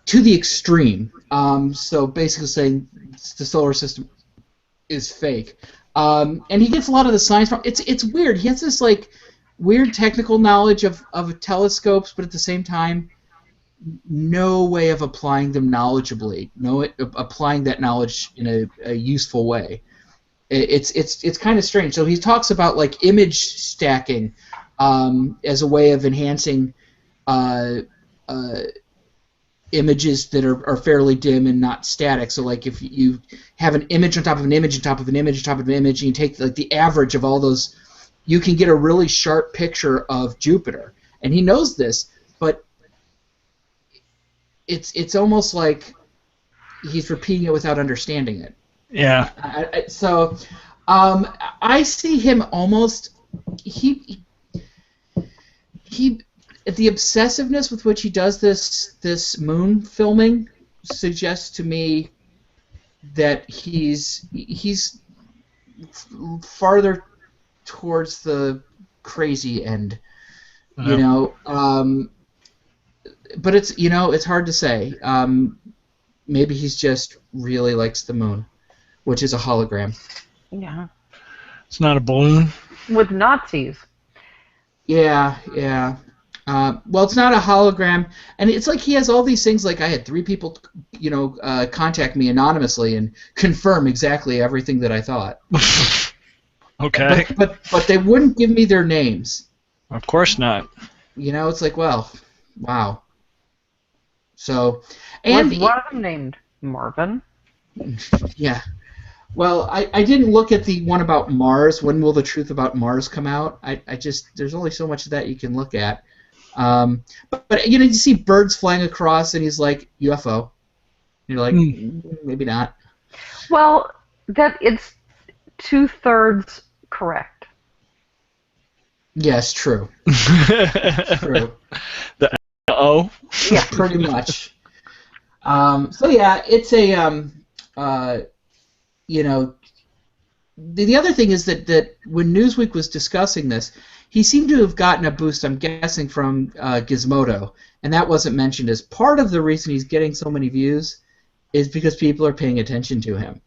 to the extreme. So basically saying the solar system is fake. And he gets a lot of the science from it's weird. He has this like weird technical knowledge of telescopes, but at the same time, no way of applying them knowledgeably. Applying that knowledge in a useful way. It's kind of strange. So he talks about like image stacking as a way of enhancing images that are fairly dim and not static. So like if you have an image on top of an image on top of an image on top of an image, and you take like the average of all those you can get a really sharp picture of Jupiter. And he knows this, but it's almost like he's repeating it without understanding it. Yeah. I see him almost he the obsessiveness with which he does this moon filming suggests to me that he's farther towards the crazy end, you know. But it's hard to say. Maybe he's just really likes the moon, which is a hologram. Yeah. It's not a balloon. With Nazis. Yeah. Well, it's not a hologram, and it's like he has all these things. Like I had 3 people, contact me anonymously and confirm exactly everything that I thought. Okay. But they wouldn't give me their names. Of course not. It's like, well, wow. So, and Was one of them named Marvin? Yeah. Well, I didn't look at the one about Mars. When will the truth about Mars come out? I just there's only so much of that you can look at. But you see birds flying across, and he's like UFO. And you're like, maybe not. Well, that it's 2/3 correct. Yes, true. True. The O. Yeah, pretty much. So yeah, it's a the other thing is that when Newsweek was discussing this, he seemed to have gotten a boost, I'm guessing, from Gizmodo, and that wasn't mentioned as part of the reason he's getting so many views is because people are paying attention to him.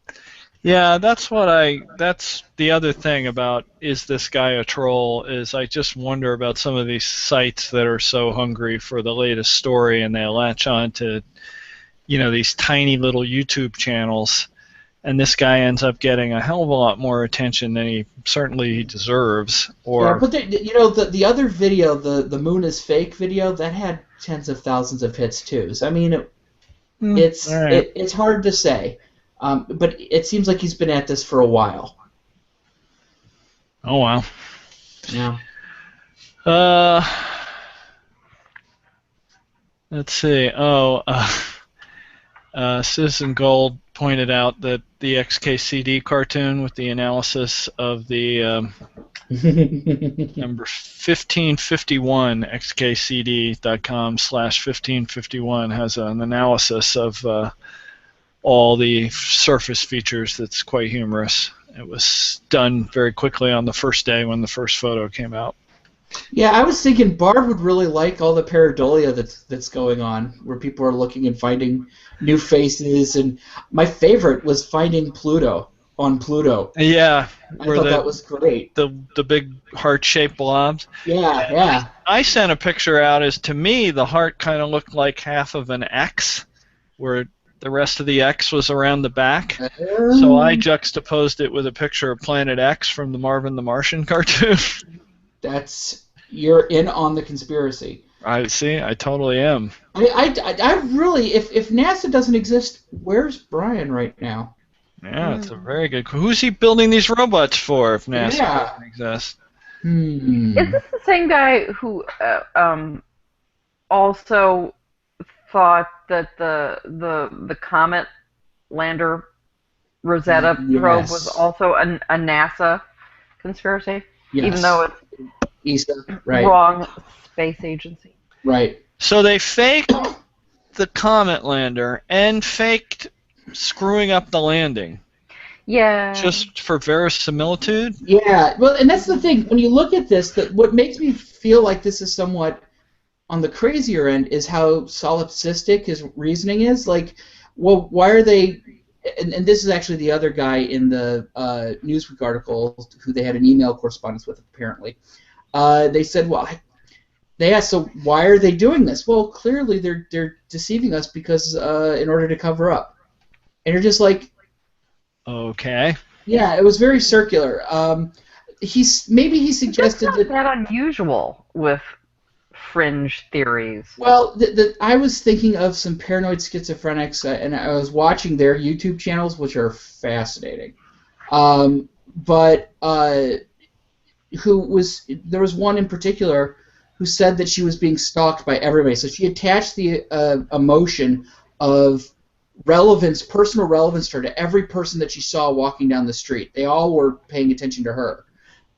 Yeah, that's the other thing about is this guy a troll, is I just wonder about some of these sites that are so hungry for the latest story and they latch on to, these tiny little YouTube channels, and this guy ends up getting a hell of a lot more attention than he certainly deserves. Yeah, but the other video, the moon is fake video, that had tens of thousands of hits too. So I mean, it's hard to say. But it seems like he's been at this for a while. Oh, wow. Yeah. Let's see. Citizen Gold pointed out that the XKCD cartoon with the analysis of the number 1551, xkcd.com/1551 has an analysis of all the surface features that's quite humorous. It was done very quickly on the first day when the first photo came out. Yeah, I was thinking Barb would really like all the pareidolia that's going on, where people are looking and finding new faces, and my favorite was finding Pluto on Pluto. Yeah. I thought that was great. The big heart-shaped blobs. Yeah. I sent a picture out as, to me, the heart kind of looked like half of an X, where the rest of the X was around the back. So I juxtaposed it with a picture of Planet X from the Marvin the Martian cartoon. You're in on the conspiracy. I totally am. I really, if NASA doesn't exist, where's Brian right now? Yeah, it's a very good. Who's he building these robots for if NASA doesn't exist? Is this the same guy who also thought that the comet lander Rosetta probe was also a NASA conspiracy? Yes. Even though it's ESA, right. Wrong space agency. Right. So they faked the comet lander and faked screwing up the landing. Yeah. Just for verisimilitude? Yeah. Well, and that's the thing. When you look at this, what makes me feel like this is somewhat on the crazier end is how solipsistic his reasoning is. Like, well, why are they... And this is actually the other guy in the Newsweek article who they had an email correspondence with, apparently. They said, well, they asked, so why are they doing this? Well, clearly they're deceiving us because in order to cover up. And you're just like... Okay. Yeah, it was very circular. He suggested That's not that unusual with fringe theories. Well, I was thinking of some paranoid schizophrenics, and I was watching their YouTube channels, which are fascinating. But there was one in particular who said that she was being stalked by everybody. So she attached the emotion of relevance, personal relevance to her, to every person that she saw walking down the street. They all were paying attention to her.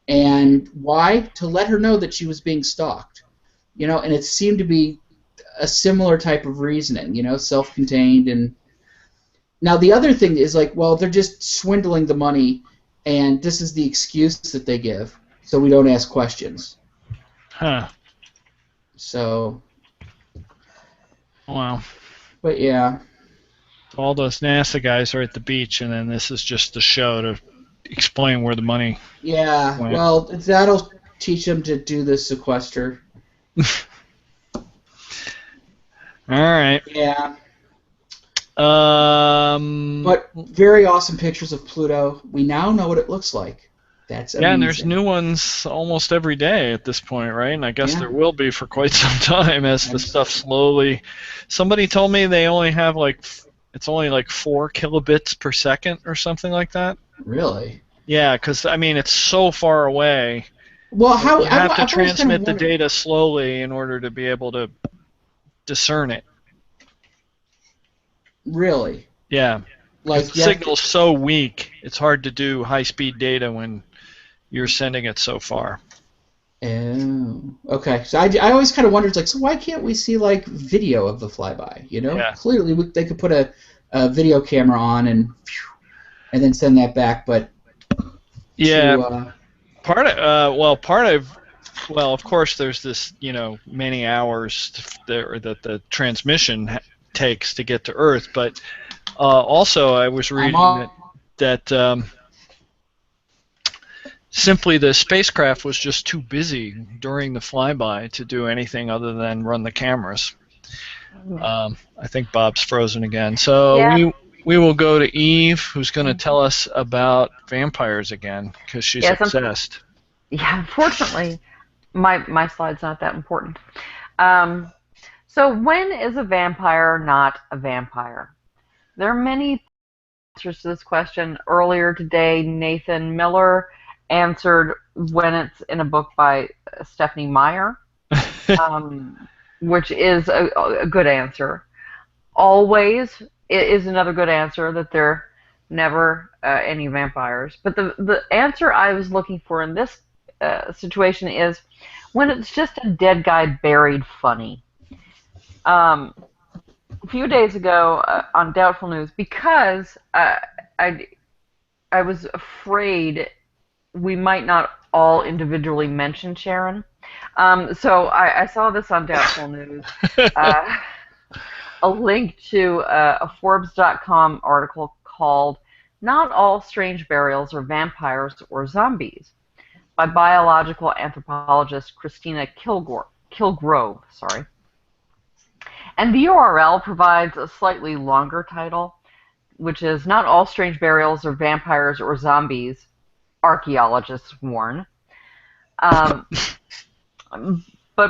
And why? To let her know that she was being stalked. And it seemed to be a similar type of reasoning, self-contained. And now the other thing is like, well, they're just swindling the money, and this is the excuse that they give, so we don't ask questions. Huh. So. Wow. But yeah. All those NASA guys are at the beach, and then this is just the show to explain where the money went. Well, that'll teach them to do the sequester. All right. Yeah. But very awesome pictures of Pluto. We now know what it looks like. That's amazing. Yeah, and there's new ones almost every day at this point, right? And I guess there will be for quite some time as the stuff slowly. Somebody told me they only have it's only 4 kilobits per second or something like that. Really? Yeah, because it's so far away. Well, you have to transmit the data slowly in order to be able to discern it. Really? Yeah. The signal's so weak, it's hard to do high-speed data when you're sending it so far. Oh, okay. So I always kind of wondered, so why can't we see video of the flyby? Yeah. Clearly they could put a video camera on and then send that back, but yeah. Of course, there's this many hours that the transmission takes to get to Earth, but also I was reading that simply the spacecraft was just too busy during the flyby to do anything other than run the cameras. I think Bob's frozen again. So we will go to Eve, who's going to tell us about vampires again, because she's obsessed. Yeah, unfortunately, my slide's not that important. So when is a vampire not a vampire? There are many answers to this question. Earlier today, Nathan Miller answered when it's in a book by Stephanie Meyer, which is a good answer. Always is another good answer, that there never any vampires. But the answer I was looking for in this situation is when it's just a dead guy buried funny. A few days ago on Doubtful News, because I was afraid we might not all individually mention Sharon. So I saw this on Doubtful News, a link to a Forbes.com article called "Not All Strange Burials Are Vampires or Zombies" by biological anthropologist Christina Kilgrove. And the URL provides a slightly longer title, which is "Not All Strange Burials Are Vampires or Zombies, Archaeologists Warn." But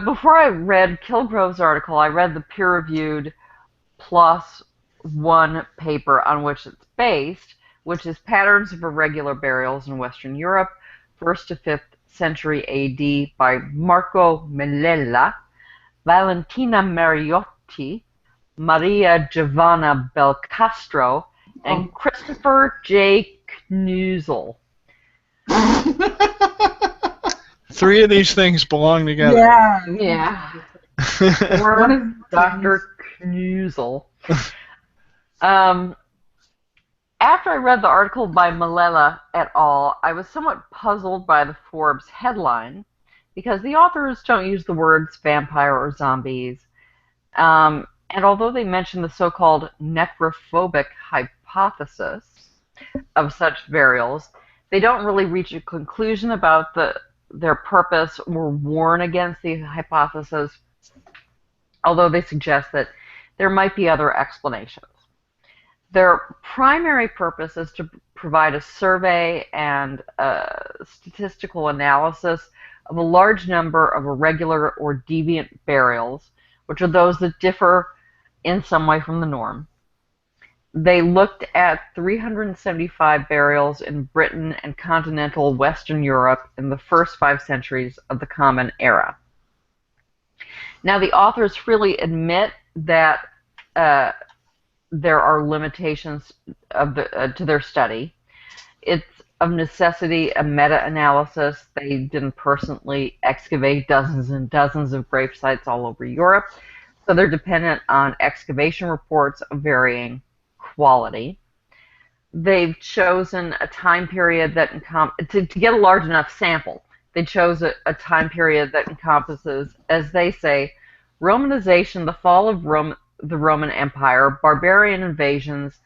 before I read Kilgrove's article, I read the peer-reviewed +1 paper on which it's based, which is "Patterns of Irregular Burials in Western Europe, 1st to 5th Century AD" by Marco Melella, Valentina Mariotti, Maria Giovanna Belcastro, and Christopher J. Knuzel. 3 of these things belong together. Yeah. Or Dr. Knuzel. After I read the article by Malella et al., I was somewhat puzzled by the Forbes headline, because the authors don't use the words vampire or zombies. And although they mention the so-called necrophobic hypothesis of such burials, they don't really reach a conclusion about their purpose or warn against the hypothesis, although they suggest that there might be other explanations. Their primary purpose is to provide a survey and a statistical analysis of a large number of irregular or deviant burials, which are those that differ in some way from the norm. They looked at 375 burials in Britain and continental Western Europe in the first 5 centuries of the Common Era. Now, the authors freely admit that there are limitations to their study. It's of necessity a meta-analysis. They didn't personally excavate dozens and dozens of grave sites all over Europe, so they're dependent on excavation reports of varying quality. They've chosen a time period that to get a large enough sample. They chose a time period that encompasses, as they say, Romanization, the fall of the Roman Empire, barbarian invasions,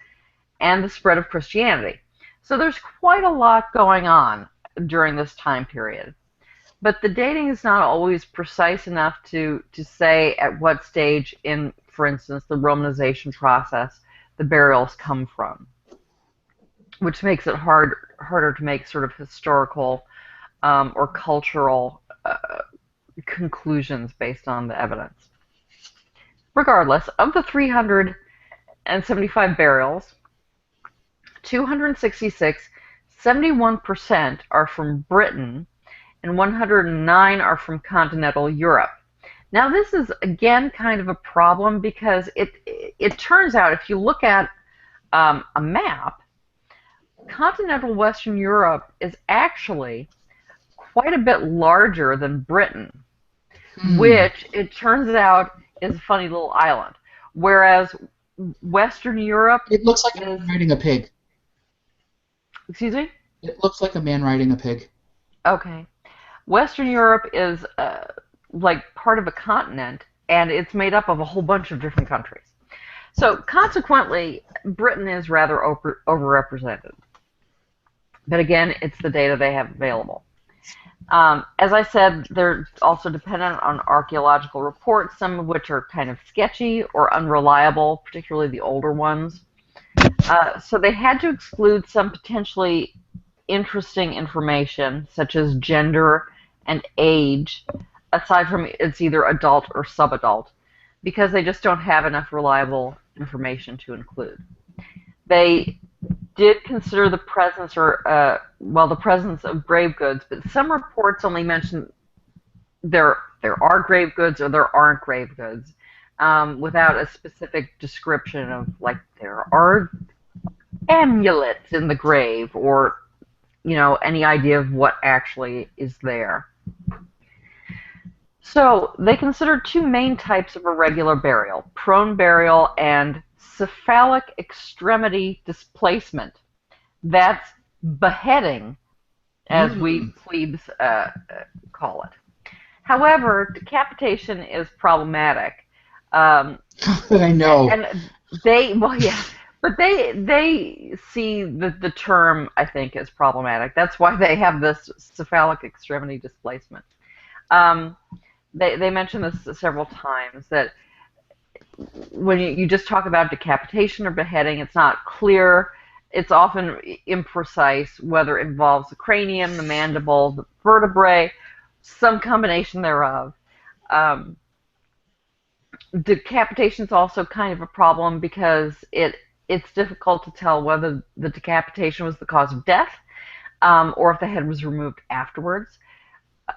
and the spread of Christianity. So there's quite a lot going on during this time period. But the dating is not always precise enough to say at what stage in, for instance, the Romanization process the burials come from, which makes it harder to make sort of historical or cultural conclusions based on the evidence. Regardless, of the 375 burials, 266, 71% are from Britain, and 109 are from continental Europe. Now, this is, again, kind of a problem because it turns out, if you look at a map, continental Western Europe is actually quite a bit larger than Britain, which, it turns out, is a funny little island. Whereas Western Europe... It looks like a man riding a pig. Excuse me? It looks like a man riding a pig. Okay. Western Europe is like part of a continent, and it's made up of a whole bunch of different countries. So consequently, Britain is rather overrepresented. But again, it's the data they have available. As I said, they're also dependent on archaeological reports, some of which are kind of sketchy or unreliable, particularly the older ones. So they had to exclude some potentially interesting information, such as gender and age, aside from it's either adult or subadult, because they just don't have enough reliable information to include. They did consider the presence the presence of grave goods, but some reports only mention there are grave goods or there aren't grave goods, without a specific description of, like, there are amulets in the grave, or, you know, any idea of what actually is there. So they considered two main types of irregular burial: prone burial and cephalic extremity displacement. That's beheading, as we plebes call it. However, decapitation is problematic. I know. And but they see the term, I think, as problematic. That's why they have this cephalic extremity displacement. They mention this several times, that when you just talk about decapitation or beheading, it's not clear. It's often imprecise whether it involves the cranium, the mandible, the vertebrae, some combination thereof. Decapitation is also kind of a problem because it's difficult to tell whether the decapitation was the cause of death, or if the head was removed afterwards.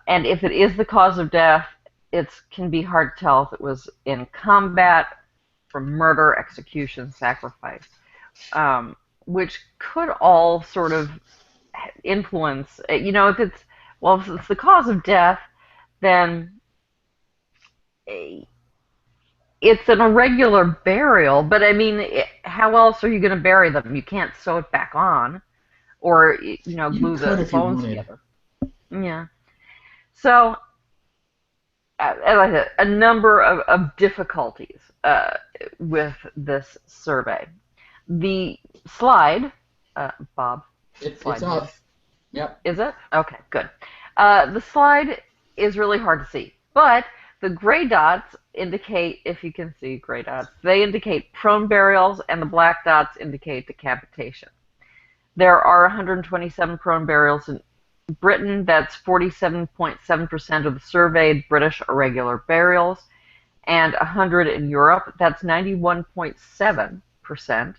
And if it is the cause of death, it can be hard to tell if it was in combat, from murder, execution, sacrifice, which could all sort of influence. You know, if it's the cause of death, then it's an irregular burial. But I mean, how else are you going to bury them? You can't sew it back on, or glue the bones together. Yeah. So, as I said, a number of difficulties with this survey. The slide, Bob. It's up. Yep. Is it? Okay, good. The slide is really hard to see, but the gray dots indicate, if you can see gray dots, they indicate prone burials, and the black dots indicate decapitation. There are 127 prone burials in Britain. That's 47.7% of the surveyed British irregular burials, and 100 in Europe. That's 91.7%.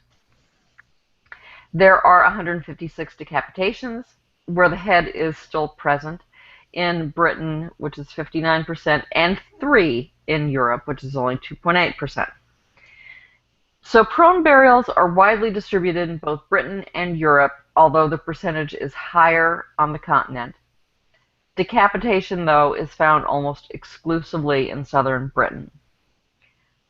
There are 156 decapitations where the head is still present in Britain, which is 59%, and 3 in Europe, which is only 2.8%. So prone burials are widely distributed in both Britain and Europe, although the percentage is higher on the continent. Decapitation, though, is found almost exclusively in southern Britain.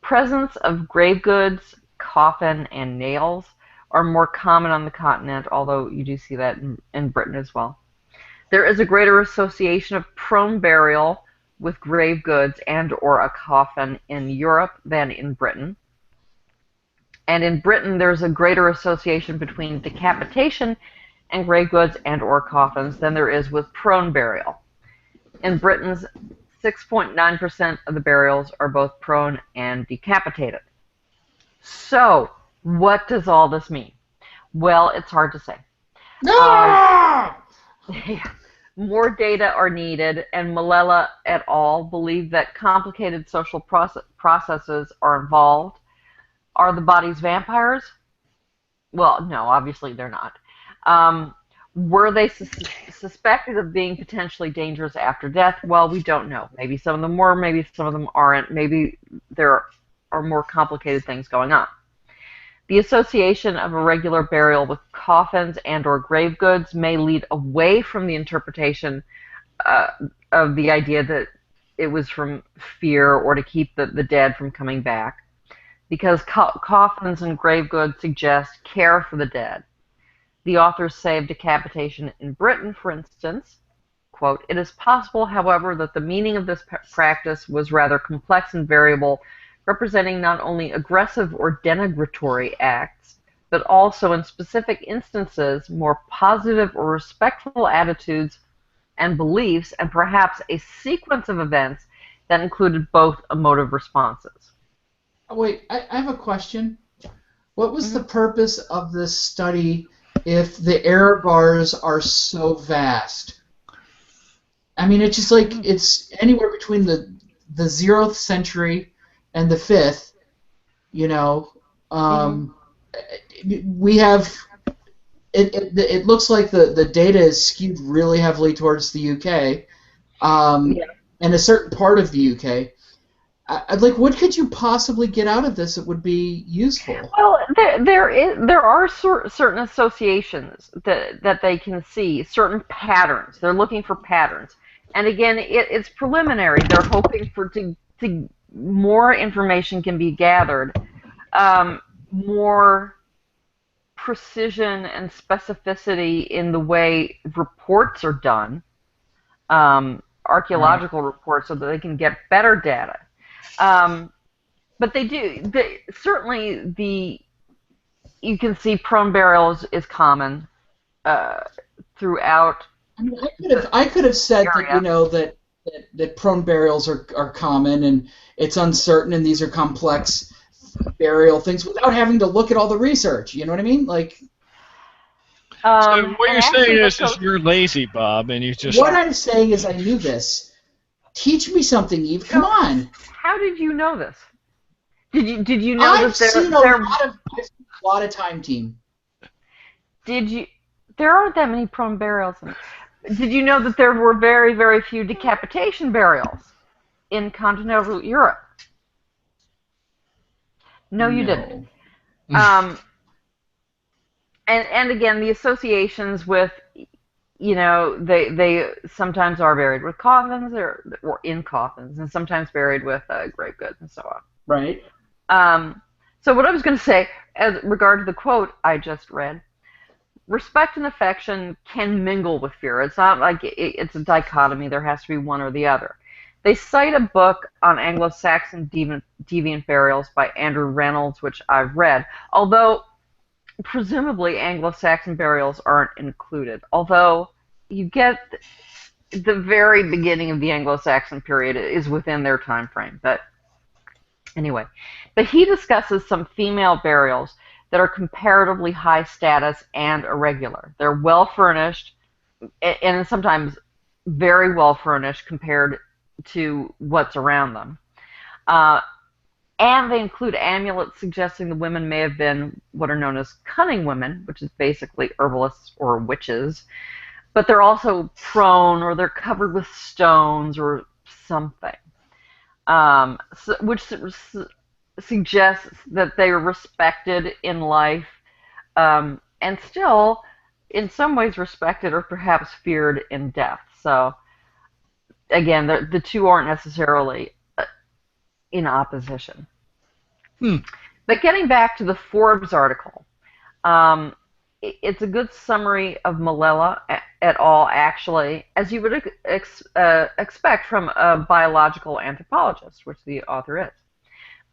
Presence of grave goods, coffin, and nails are more common on the continent, although you do see that in Britain as well. There is a greater association of prone burial with grave goods and or a coffin in Europe than in Britain. And in Britain, there's a greater association between decapitation and grave goods and or coffins than there is with prone burial. In Britain's 6.9% of the burials are both prone and decapitated. So, what does all this mean? Well, it's hard to say. More data are needed, and Malala et al. Believe that complicated social processes are involved. Are the bodies vampires? Well, no, obviously they're not. Were they suspected of being potentially dangerous after death? Well, we don't know. Maybe some of them were, maybe some of them aren't. Maybe there are more complicated things going on. The association of a regular burial with coffins and or grave goods may lead away from the interpretation of the idea that it was from fear or to keep the dead from coming back, because coffins and grave goods suggest care for the dead. The authors say of decapitation in Britain, for instance, quote, "It is possible, however, that the meaning of this practice was rather complex and variable, representing not only aggressive or denigratory acts, but also in specific instances more positive or respectful attitudes and beliefs, and perhaps a sequence of events that included both emotive responses." Oh, wait, I have a question. What was the purpose of this study if the error bars are so vast? I mean, it's just like it's anywhere between the 0th century and the 5th, you know. We have it looks like the data is skewed really heavily towards the UK, and a certain part of the UK. I'd like, what could you possibly get out of this that would be useful? Well, there are certain associations that they can see, certain patterns. They're looking for patterns, and again, it's preliminary. They're hoping for to more information can be gathered, more precision and specificity in the way reports are done, archaeological reports, so that they can get better data. But certainly you can see prone burials is common throughout. I mean, I could have said that, you know, that prone burials are common and it's uncertain and these are complex burial things without having to look at all the research. You know what I mean? Like. So what you're saying is you're lazy, Bob, and you just. What I'm saying is I knew this. Teach me something, Eve. Come on. How did you know this? Did you know I've that seen a lot of Time Team. There aren't that many prone burials. Did you know that there were very, very few decapitation burials in continental Europe? No, you didn't. And again, the associations with, you know, they sometimes are buried with coffins or in coffins, and sometimes buried with grave goods and so on. Right. So what I was going to say, as regard to the quote I just read, respect and affection can mingle with fear. It's not like it's a dichotomy. There has to be one or the other. They cite a book on Anglo-Saxon deviant burials by Andrew Reynolds, which I've read, although presumably Anglo-Saxon burials aren't included. Although you get the very beginning of the Anglo-Saxon period is within their time frame. But anyway, but he discusses some female burials that are comparatively high status and irregular. They're well furnished, and sometimes very well furnished compared to what's around them. and they include amulets suggesting the women may have been what are known as cunning women, which is basically herbalists or witches. But they're also prone, or they're covered with stones or something, which suggests that they were respected in life, and still, in some ways, respected or perhaps feared in death. So, again, the two aren't necessarily in opposition. But getting back to the Forbes article, it's a good summary of Malala et al., actually, as you would expect from a biological anthropologist, which the author is.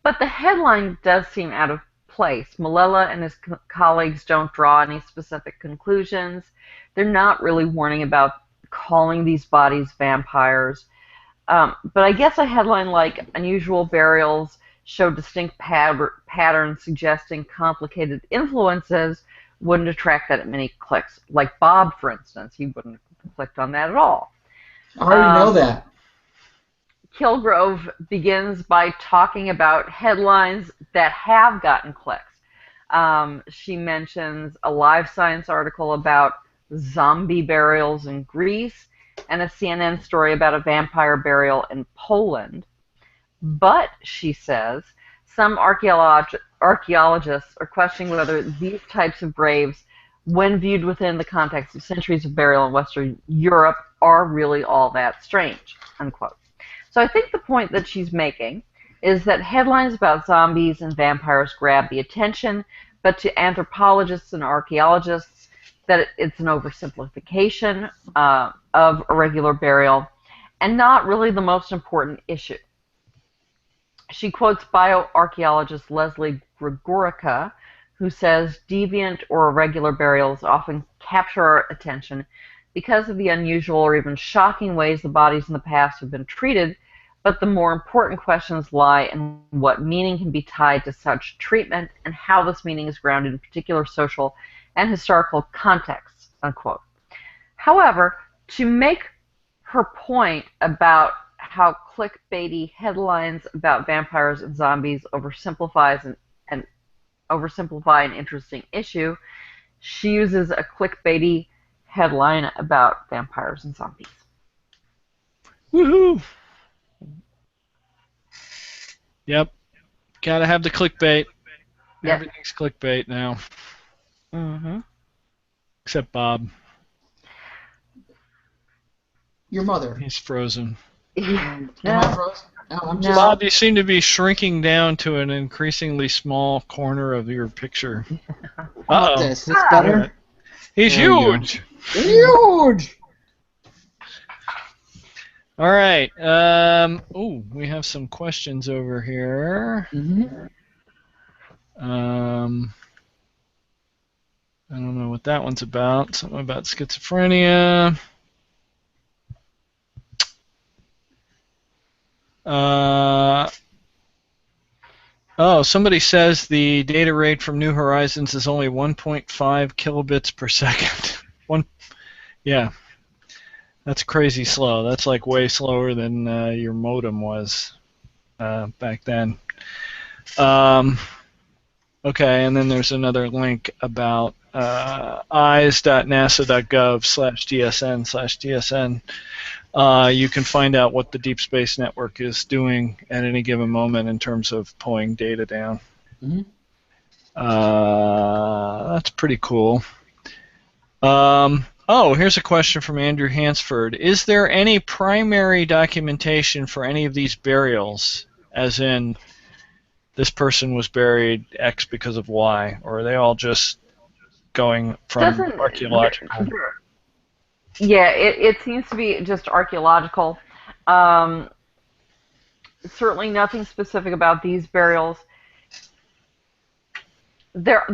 But the headline does seem out of place. Malala and his colleagues don't draw any specific conclusions. They're not really warning about calling these bodies vampires. But I guess a headline like "Unusual Burials Show Distinct Patterns Suggesting Complicated Influences" wouldn't attract that many clicks. Like Bob, for instance, he wouldn't have clicked on that at all. I already know that. Kilgrove begins by talking about headlines that have gotten clicks. She mentions a Live Science article about zombie burials in Greece and a CNN story about a vampire burial in Poland. But, she says, some archaeologists are questioning whether these types of graves, when viewed within the context of centuries of burial in Western Europe, are really all that strange, unquote. So I think the point that she's making is that headlines about zombies and vampires grab the attention, but to anthropologists and archaeologists, that it's an oversimplification of a regular burial and not really the most important issue. She quotes bioarchaeologist Leslie Gregorica, who says deviant or irregular burials often capture our attention because of the unusual or even shocking ways the bodies in the past have been treated, but the more important questions lie in what meaning can be tied to such treatment and how this meaning is grounded in particular social and historical contexts, unquote. However, to make her point about how clickbaity headlines about vampires and zombies oversimplify an interesting issue, she uses a clickbaity headline about vampires and zombies. Woohoo! Yep. Gotta have the clickbait. Yep. Everything's clickbait now. Mm-hmm. Except Bob. Your mother. He's frozen. Am I frozen? No, I'm just... Bob, you seem to be shrinking down to an increasingly small corner of your picture. Uh-oh. Is this better? Right. He's huge. Huge! All right. We have some questions over here. Mm-hmm. I don't know what that one's about. Something about schizophrenia. Somebody says the data rate from New Horizons is only 1.5 kilobits per second. Yeah. That's crazy slow. That's like way slower than your modem was back then. Okay, and then there's another link about eyes.nasa.gov/dsn/dsn. You can find out what the Deep Space Network is doing at any given moment in terms of pulling data down. Mm-hmm. That's pretty cool. Here's a question from Andrew Hansford. Is there any primary documentation for any of these burials, as in this person was buried X because of Y, or are they all just going from archaeological? Yeah, it seems to be just archaeological. Certainly nothing specific about these burials. There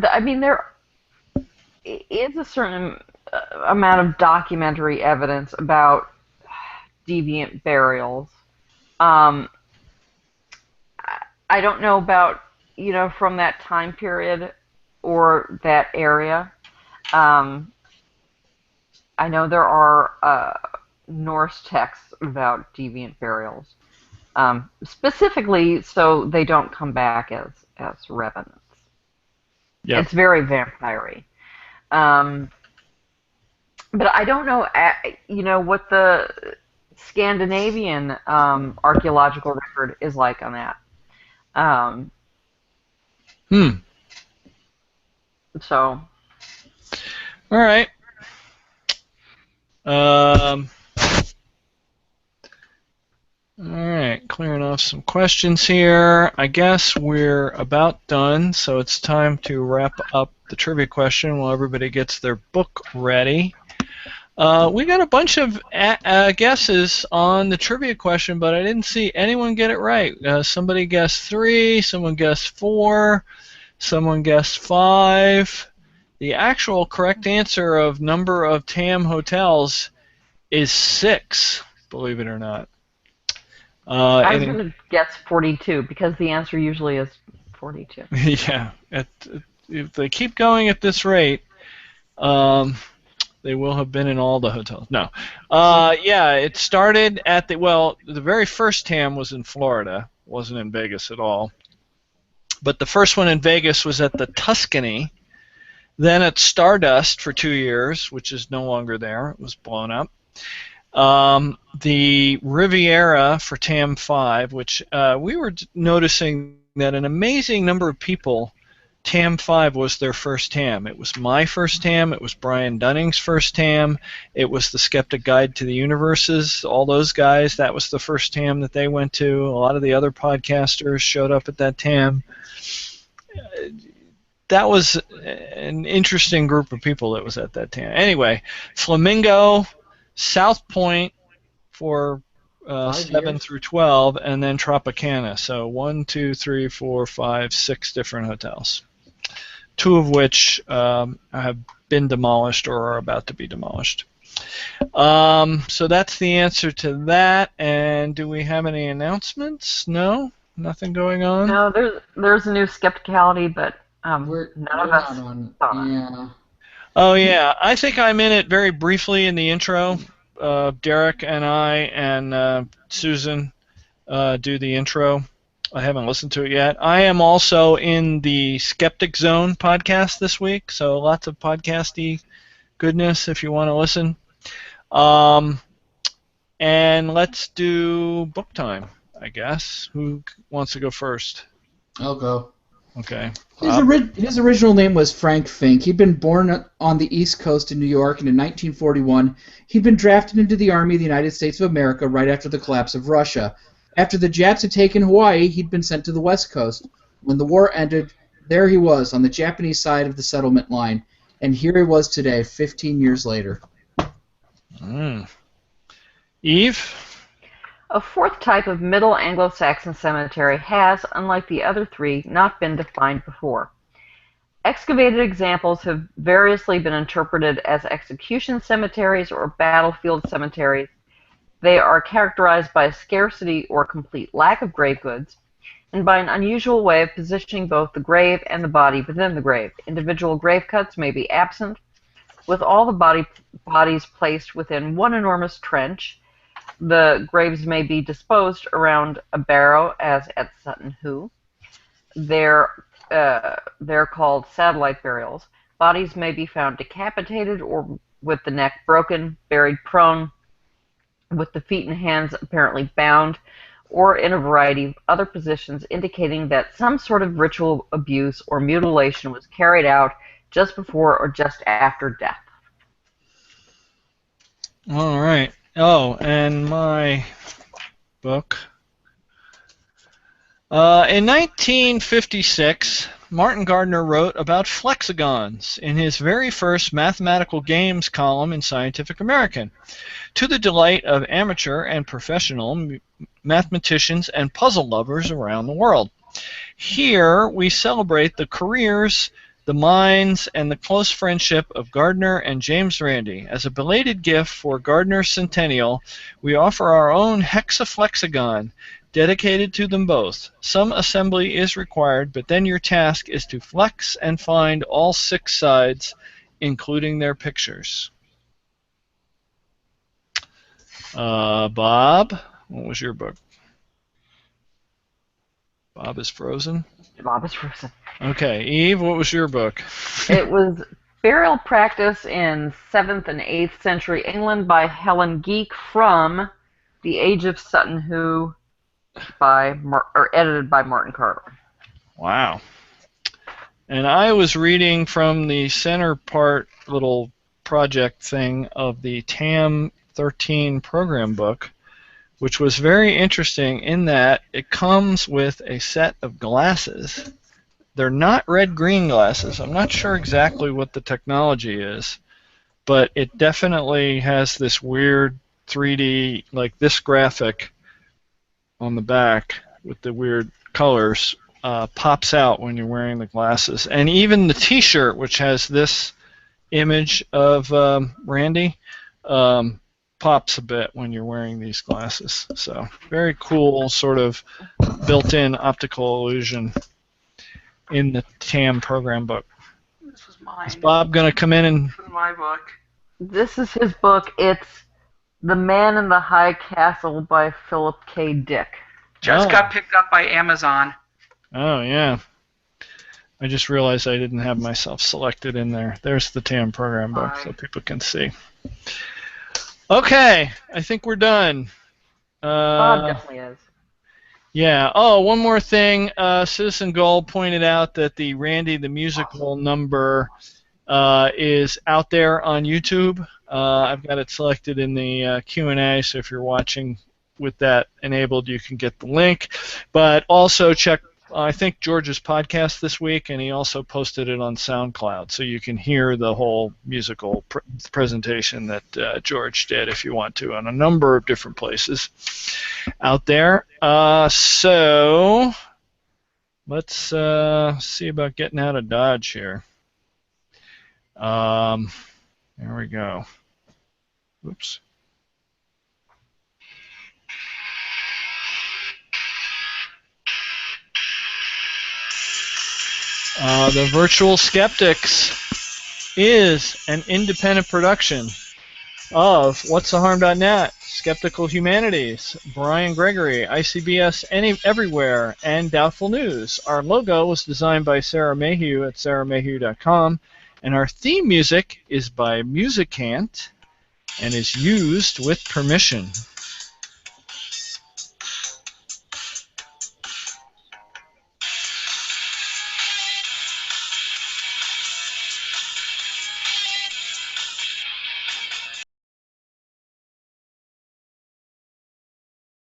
is a certain amount of documentary evidence about deviant burials. I don't know about, from that time period or that area. I know there are Norse texts about deviant burials. specifically so they don't come back as revenants. Yep. It's very vampire-y. Um, but I don't know, what the Scandinavian archaeological record is like on that. Um, Hmm. so, All right. Um, all right. Clearing off some questions here. I guess we're about done, so it's time to wrap up the trivia question while everybody gets their book ready. We got a bunch of guesses on the trivia question, but I didn't see anyone get it right. Somebody guessed 3, someone guessed 4, someone guessed 5. The actual correct answer of number of TAM hotels is 6, believe it or not. I was going to guess 42 because the answer usually is 42. Yeah, if they keep going at this rate, they will have been in all the hotels. No. Yeah, it started at the very first TAM was in Florida. Wasn't in Vegas at all. But the first one in Vegas was at the Tuscany. Then at Stardust for 2 years, which is no longer there. It was blown up. The Riviera for TAM 5, which we were noticing that an amazing number of people, TAM 5 was their first TAM. It was my first TAM. It was Brian Dunning's first TAM. It was the Skeptic Guide to the Universes. All those guys, that was the first TAM that they went to. A lot of the other podcasters showed up at that TAM. That was an interesting group of people that was at that TAM. Anyway, Flamingo, South Point for 7 through 12, and then Tropicana. So 1, 2, 3, 4, 5, 6 different hotels. 2 of which have been demolished or are about to be demolished. So that's the answer to that. And do we have any announcements? No? Nothing going on? No, there's a new Skepticality, but none of us saw it. Yeah. Oh, yeah. I think I'm in it very briefly in the intro. Derek and I and Susan do the intro. I haven't listened to it yet. I am also in the Skeptic Zone podcast this week, so lots of podcasty goodness if you want to listen. And let's do book time, I guess. Who wants to go first? I'll go. Okay. His original name was Frank Fink. He'd been born on the East Coast in New York, and in 1941, he'd been drafted into the Army of the United States of America right after the collapse of Russia. After the Japs had taken Hawaii, he'd been sent to the West Coast. When the war ended, there he was on the Japanese side of the settlement line, and here he was today, 15 years later. Eve? A fourth type of Middle Anglo-Saxon cemetery has, unlike the other 3, not been defined before. Excavated examples have variously been interpreted as execution cemeteries or battlefield cemeteries. They are characterized by a scarcity or complete lack of grave goods, and by an unusual way of positioning both the grave and the body within the grave. Individual grave cuts may be absent, with all the bodies placed within one enormous trench. The graves may be disposed around a barrow, as at Sutton Hoo. They're called satellite burials. Bodies may be found decapitated or with the neck broken, buried prone, with the feet and hands apparently bound, or in a variety of other positions, indicating that some sort of ritual abuse or mutilation was carried out just before or just after death. All right. Oh, and my book. In 1956, Martin Gardner wrote about flexagons in his very first mathematical games column in Scientific American, to the delight of amateur and professional mathematicians and puzzle lovers around the world. Here we celebrate the careers, the minds, and the close friendship of Gardner and James Randi. As a belated gift for Gardner's centennial, we offer our own hexaflexagon, dedicated to them both. Some assembly is required, but then your task is to flex and find all 6 sides, including their pictures. Bob, what was your book? Bob is frozen. Bob is frozen. Okay, Eve, what was your book? It was Burial Practice in 7th and 8th Century England by Helen Geek from The Age of Sutton Hoo edited by Martin Carver. Wow. And I was reading from the center part little project thing of the TAM 13 program book, which was very interesting in that it comes with a set of glasses. They're not red-green glasses. I'm not sure exactly what the technology is, but it definitely has this weird 3D, like this graphic on the back with the weird colors pops out when you're wearing the glasses. And even the t-shirt, which has this image of Randy, pops a bit when you're wearing these glasses. So very cool sort of built-in optical illusion in the TAM program book. This was mine. Is Bob going to come in and... This was my book. This is his book. It's The Man in the High Castle by Philip K. Dick. Just got picked up by Amazon. Oh, yeah. I just realized I didn't have myself selected in there. There's the TAM program book so people can see. Okay, I think we're done. Bob definitely is. Yeah. Oh, one more thing. Citizen Gold pointed out that the Randy the Musical number is out there on YouTube. I've got it selected in the Q&A, so if you're watching with that enabled, you can get the link. But also check, I think, George's podcast this week, and he also posted it on SoundCloud, so you can hear the whole musical presentation that George did if you want to on a number of different places out there. So let's see about getting out of Dodge here. There we go. Oops. The Virtual Skeptics is an independent production of what'stheharm.net, Skeptical Humanities, Brian Gregory, ICBS Everywhere, and Doubtful News. Our logo was designed by Sarah Mayhew at sarahmayhew.com, and our theme music is by Musicant and is used with permission.